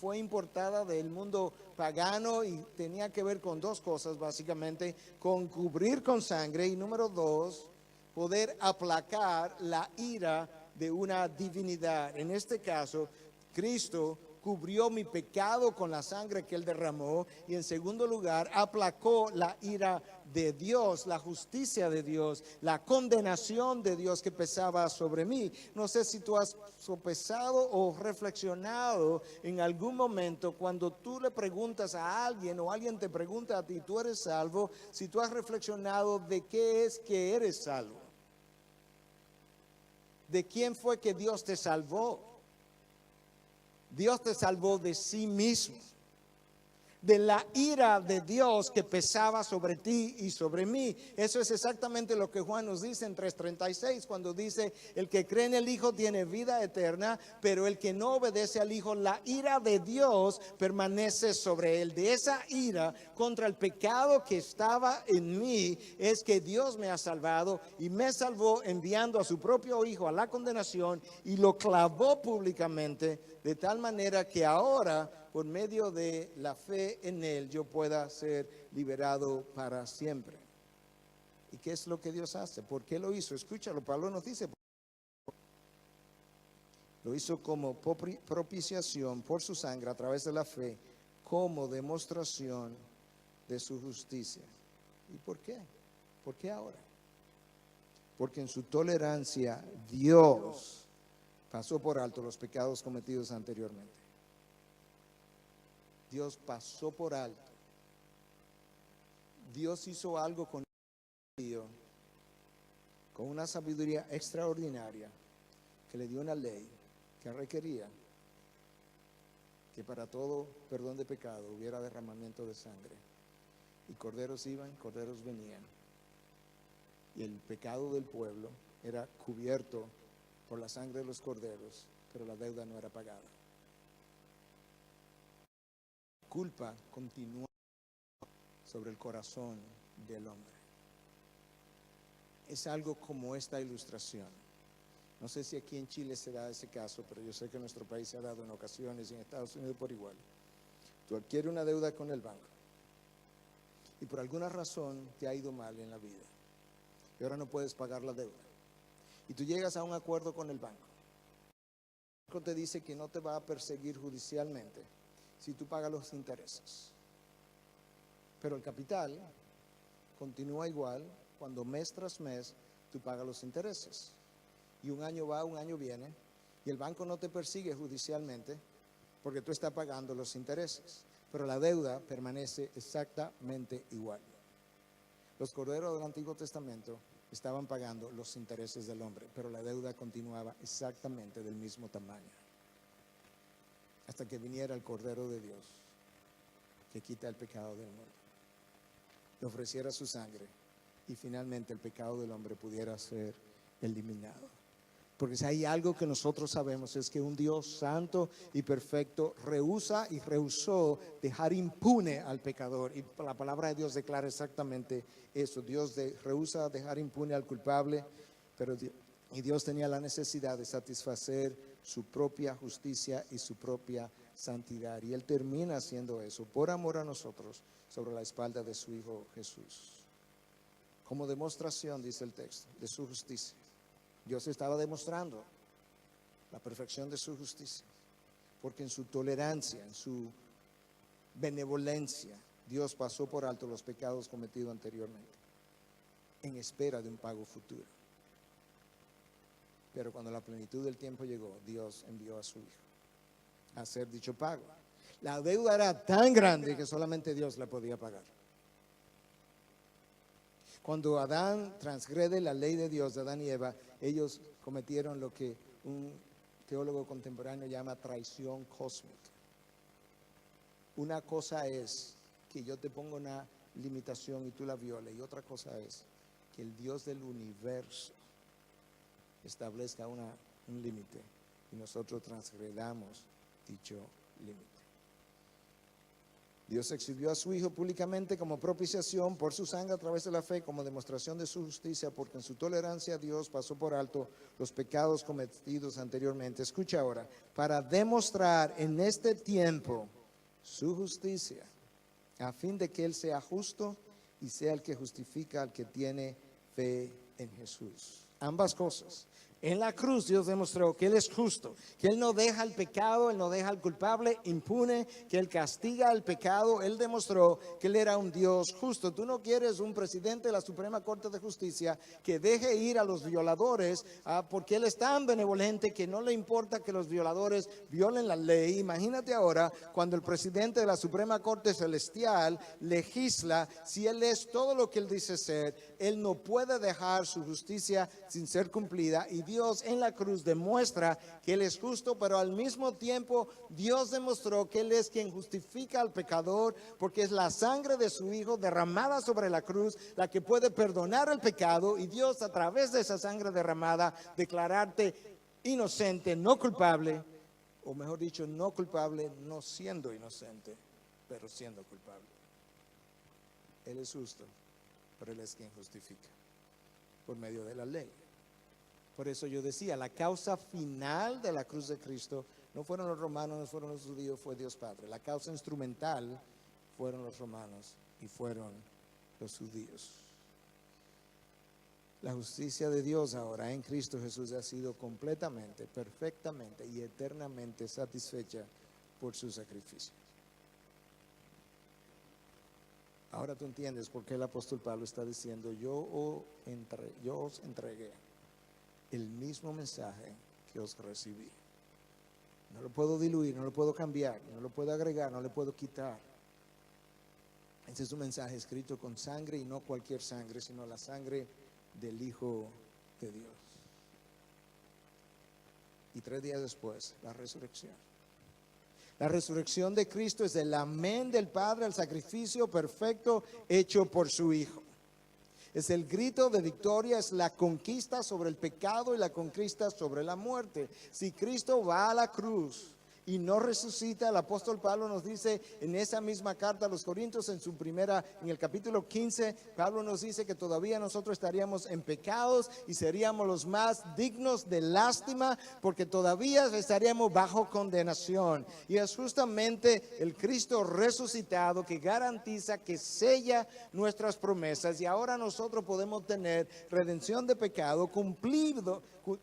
fue importada del mundo pagano y tenía que ver con dos cosas básicamente: con cubrir con sangre y número dos, poder aplacar la ira de una divinidad. En este caso, Cristo cubrió mi pecado con la sangre que Él derramó, y en segundo lugar aplacó la ira de Dios, la justicia de Dios, la condenación de Dios que pesaba sobre mí. No sé si tú has sopesado o reflexionado en algún momento cuando tú le preguntas a alguien o alguien te pregunta a ti, ¿tú eres salvo? Si tú has reflexionado de qué es que eres salvo. ¿De quién fue que Dios te salvó? Dios te salvó de sí mismo, de la ira de Dios que pesaba sobre ti y sobre mí. Eso es exactamente lo que Juan nos dice en 3:36, cuando dice: el que cree en el Hijo tiene vida eterna, pero el que no obedece al Hijo, la ira de Dios permanece sobre él. De esa ira contra el pecado que estaba en mí es que Dios me ha salvado, y me salvó enviando a su propio Hijo a la condenación y lo clavó públicamente, de tal manera que ahora, por medio de la fe en Él, yo pueda ser liberado para siempre. ¿Y qué es lo que Dios hace? ¿Por qué lo hizo? Escúchalo, Pablo nos dice: lo hizo como propiciación por su sangre a través de la fe, como demostración de su justicia. ¿Y por qué? ¿Por qué ahora? Porque en su tolerancia Dios pasó por alto los pecados cometidos anteriormente. Dios pasó por alto. Dios hizo algo con una sabiduría extraordinaria, que le dio una ley que requería que para todo perdón de pecado hubiera derramamiento de sangre. Y corderos iban, corderos venían. Y el pecado del pueblo era cubierto por la sangre de los corderos, pero la deuda no era pagada. La culpa continúa sobre el corazón del hombre. Es algo como esta ilustración. No sé si aquí en Chile se da ese caso, pero yo sé que en nuestro país se ha dado en ocasiones y en Estados Unidos por igual. Tú adquieres una deuda con el banco y por alguna razón te ha ido mal en la vida y ahora no puedes pagar la deuda. Y tú llegas a un acuerdo con el banco. El banco te dice que no te va a perseguir judicialmente si tú pagas los intereses. Pero el capital continúa igual cuando mes tras mes tú pagas los intereses. Y un año va, un año viene, y el banco no te persigue judicialmente porque tú estás pagando los intereses. Pero la deuda permanece exactamente igual. Los corderos del Antiguo Testamento estaban pagando los intereses del hombre, pero la deuda continuaba exactamente del mismo tamaño. Hasta que viniera el Cordero de Dios, que quita el pecado del mundo, le ofreciera su sangre y finalmente el pecado del hombre pudiera ser eliminado. Porque si hay algo que nosotros sabemos es que un Dios santo y perfecto rehúsa y rehusó dejar impune al pecador. Y la palabra de Dios declara exactamente eso. Dios rehúsa dejar impune al culpable, y Dios tenía la necesidad de satisfacer su propia justicia y su propia santidad. Y Él termina haciendo eso por amor a nosotros sobre la espalda de su Hijo Jesús. como demostración, dice el texto, de su justicia. Dios estaba demostrando la perfección de su justicia, porque en su tolerancia, en su benevolencia, Dios pasó por alto los pecados cometidos anteriormente, en espera de un pago futuro. Pero cuando la plenitud del tiempo llegó, Dios envió a su Hijo a hacer dicho pago. La deuda era tan grande que solamente Dios la podía pagar. Cuando Adán transgrede la ley de Dios, de Adán y Eva, ellos cometieron lo que un teólogo contemporáneo llama traición cósmica. Una cosa es que yo te pongo una limitación y tú la violes, y otra cosa es que el Dios del universo establezca un límite y nosotros transgredamos dicho límite. Dios exhibió a su Hijo públicamente como propiciación por su sangre a través de la fe, como demostración de su justicia, porque en su tolerancia a Dios pasó por alto los pecados cometidos anteriormente. Escucha ahora, para demostrar en este tiempo su justicia, a fin de que Él sea justo y sea el que justifica al que tiene fe en Jesús. Ambas cosas. En la cruz Dios demostró que Él es justo, que Él no deja el pecado, Él no deja al culpable impune, que Él castiga al pecado. Él demostró que Él era un Dios justo. Tú no quieres un presidente de la Suprema Corte de Justicia que deje ir a los violadores porque Él es tan benevolente que no le importa que los violadores violen la ley. Imagínate ahora cuando el presidente de la Suprema Corte Celestial legisla, si Él es todo lo que Él dice ser, Él no puede dejar su justicia sin ser cumplida. Y Dios en la cruz demuestra que Él es justo, pero al mismo tiempo Dios demostró que Él es quien justifica al pecador, porque es la sangre de su Hijo derramada sobre la cruz la que puede perdonar el pecado, y Dios a través de esa sangre derramada declararte inocente, no culpable, o mejor dicho, no culpable no siendo inocente, pero siendo culpable. Él es justo, pero Él es quien justifica por medio de la ley. Por eso yo decía, la causa final de la cruz de Cristo no fueron los romanos, no fueron los judíos, fue Dios Padre. La causa instrumental fueron los romanos y fueron los judíos. La justicia de Dios ahora en Cristo Jesús ha sido completamente, perfectamente y eternamente satisfecha por su sacrificio. Ahora tú entiendes por qué el apóstol Pablo está diciendo, yo os entregué el mismo mensaje que os recibí. No lo puedo diluir, no lo puedo cambiar, no lo puedo agregar, no le puedo quitar. Este es un mensaje escrito con sangre, y no cualquier sangre, sino la sangre del Hijo de Dios. Y 3 días después, la resurrección. La resurrección de Cristo es el amén del Padre al sacrificio perfecto hecho por su Hijo. Es el grito de victoria, es la conquista sobre el pecado y la conquista sobre la muerte. Si Cristo va a la cruz y no resucita, el apóstol Pablo nos dice en esa misma carta a los Corintios, en el capítulo 15, Pablo nos dice que todavía nosotros estaríamos en pecados y seríamos los más dignos de lástima, porque todavía estaríamos bajo condenación. Y es justamente el Cristo resucitado que garantiza, que sella nuestras promesas, y ahora nosotros podemos tener redención de pecado, cumplido.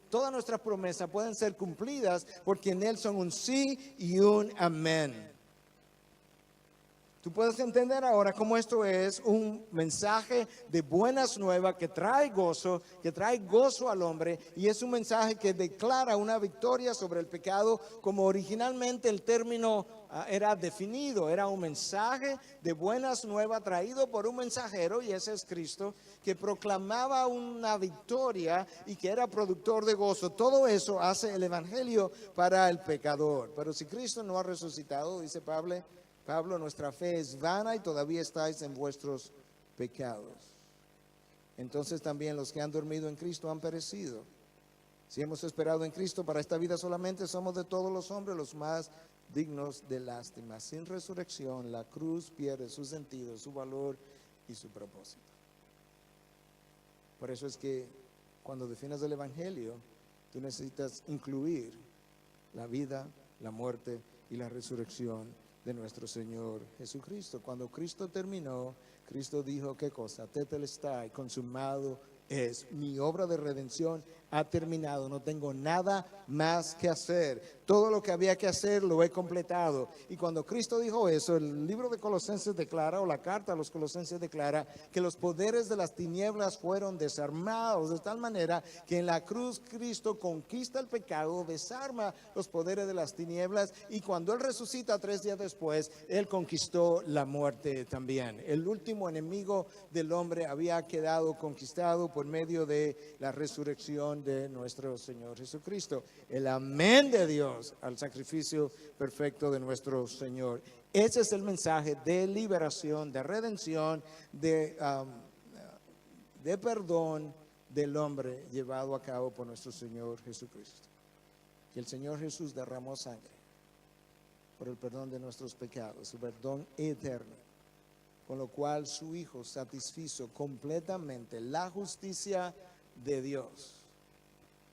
Todas nuestras promesas pueden ser cumplidas porque en Él son un sí y un amén. Tú puedes entender ahora cómo esto es un mensaje de buenas nuevas que trae gozo al hombre, y es un mensaje que declara una victoria sobre el pecado, como originalmente el término era definido. Era un mensaje de buenas nuevas traído por un mensajero, y ese es Cristo, que proclamaba una victoria y que era productor de gozo. Todo eso hace el evangelio para el pecador. Pero si Cristo no ha resucitado, dice Pablo, nuestra fe es vana y todavía estáis en vuestros pecados. Entonces también los que han dormido en Cristo han perecido. Si hemos esperado en Cristo para esta vida solamente, somos de todos los hombres los más dignos de lástima. Sin resurrección, la cruz pierde su sentido, su valor y su propósito. Por eso es que cuando defines el evangelio, tú necesitas incluir la vida, la muerte y la resurrección de nuestro Señor Jesucristo. Cuando Cristo terminó, Cristo dijo, ¿qué cosa? Tetelestai, consumado es. Mi obra de redención ha terminado, no tengo nada más que hacer. Todo lo que había que hacer lo he completado. Y cuando Cristo dijo eso, el libro de Colosenses declara, o la carta a los Colosenses declara, que los poderes de las tinieblas fueron desarmados, de tal manera que en la cruz Cristo conquista el pecado, desarma los poderes de las tinieblas, y cuando Él resucita 3 días después, Él conquistó la muerte también. El último enemigo del hombre había quedado conquistado por medio de la resurrección de nuestro Señor Jesucristo. El amén de Dios al sacrificio perfecto de nuestro Señor. Ese es el mensaje de liberación, de redención, de perdón del hombre llevado a cabo por nuestro Señor Jesucristo. Que el Señor Jesús derramó sangre por el perdón de nuestros pecados, su perdón eterno, con lo cual su Hijo satisfizo completamente la justicia de Dios,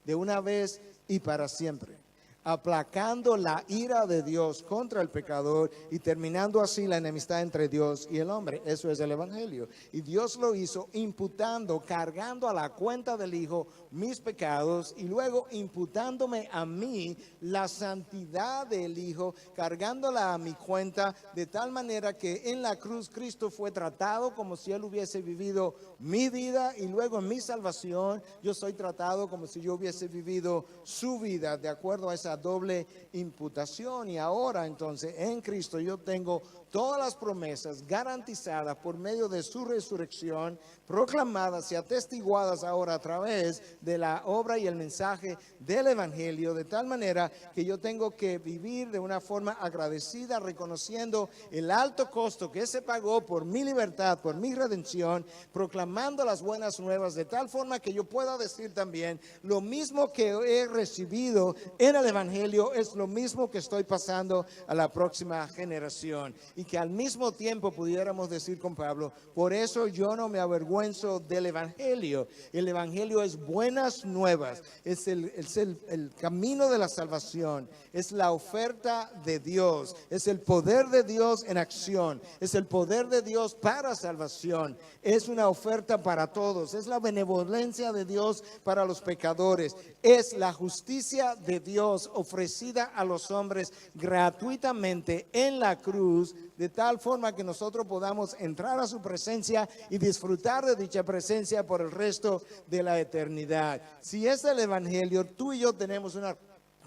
de una vez y para siempre, aplacando la ira de Dios contra el pecador y terminando así la enemistad entre Dios y el hombre. Eso es el Evangelio. Y Dios lo hizo imputando, cargando a la cuenta del Hijo mis pecados, y luego imputándome a mí la santidad del Hijo, cargándola a mi cuenta, de tal manera que en la cruz Cristo fue tratado como si Él hubiese vivido mi vida, y luego en mi salvación yo soy tratado como si yo hubiese vivido su vida, de acuerdo a esa doble imputación. Y ahora entonces en Cristo yo tengo todas las promesas garantizadas por medio de su resurrección, proclamadas y atestiguadas ahora a través de la obra y el mensaje del Evangelio, de tal manera que yo tengo que vivir de una forma agradecida, reconociendo el alto costo que se pagó por mi libertad, por mi redención, proclamando las buenas nuevas, de tal forma que yo pueda decir también, lo mismo que he recibido en el Evangelio es lo mismo que estoy pasando a la próxima generación. Y que al mismo tiempo pudiéramos decir con Pablo, por eso yo no me avergüenzo del Evangelio. El Evangelio es buenas nuevas, es el camino de la salvación, es la oferta de Dios, es el poder de Dios en acción, es el poder de Dios para salvación, es una oferta para todos, es la benevolencia de Dios para los pecadores, es la justicia de Dios ofrecida a los hombres gratuitamente en la cruz, de tal forma que nosotros podamos entrar a su presencia y disfrutar de dicha presencia por el resto de la eternidad. Si es el Evangelio, tú y yo tenemos una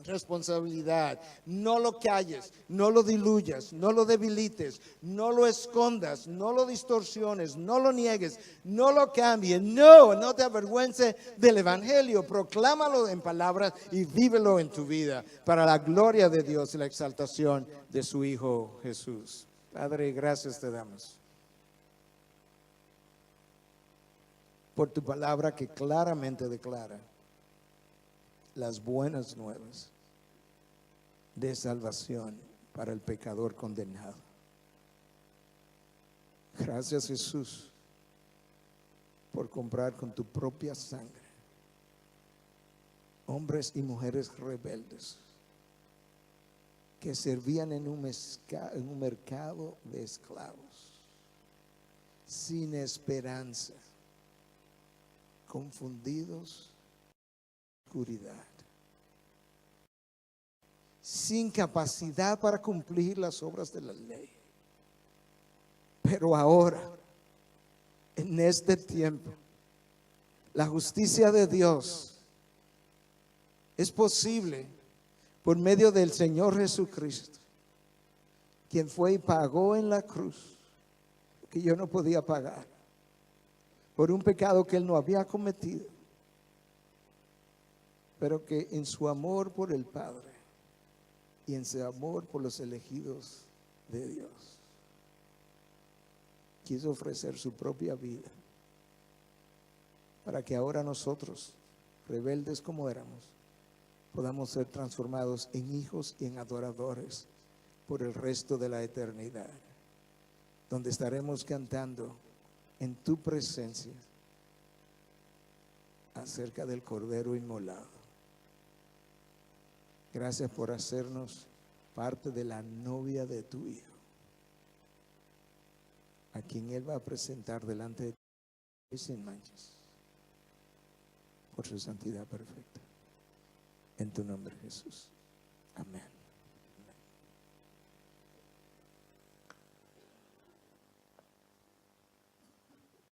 responsabilidad. No lo calles, no lo diluyas, no lo debilites, no lo escondas, no lo distorsiones, no lo niegues, no lo cambies. No te avergüences del Evangelio. Proclámalo en palabras y vívelo en tu vida para la gloria de Dios y la exaltación de su Hijo Jesús. Padre, gracias te damos por tu palabra que claramente declara las buenas nuevas de salvación para el pecador condenado. Gracias, Jesús, por comprar con tu propia sangre hombres y mujeres rebeldes que servían en un mercado de esclavos, sin esperanza, confundidos, oscuridad, sin capacidad para cumplir las obras de la ley. Pero ahora, en este tiempo, la justicia de Dios es posible por medio del Señor Jesucristo, quien fue y pagó en la cruz que yo no podía pagar, por un pecado que Él no había cometido, pero que en su amor por el Padre y en su amor por los elegidos de Dios, quiso ofrecer su propia vida para que ahora nosotros, rebeldes como éramos, podamos ser transformados en hijos y en adoradores por el resto de la eternidad, donde estaremos cantando en tu presencia acerca del Cordero inmolado. Gracias por hacernos parte de la novia de tu Hijo. a quien Él va a presentar delante de ti sin manchas, por su santidad perfecta. En tu nombre, Jesús. Amén.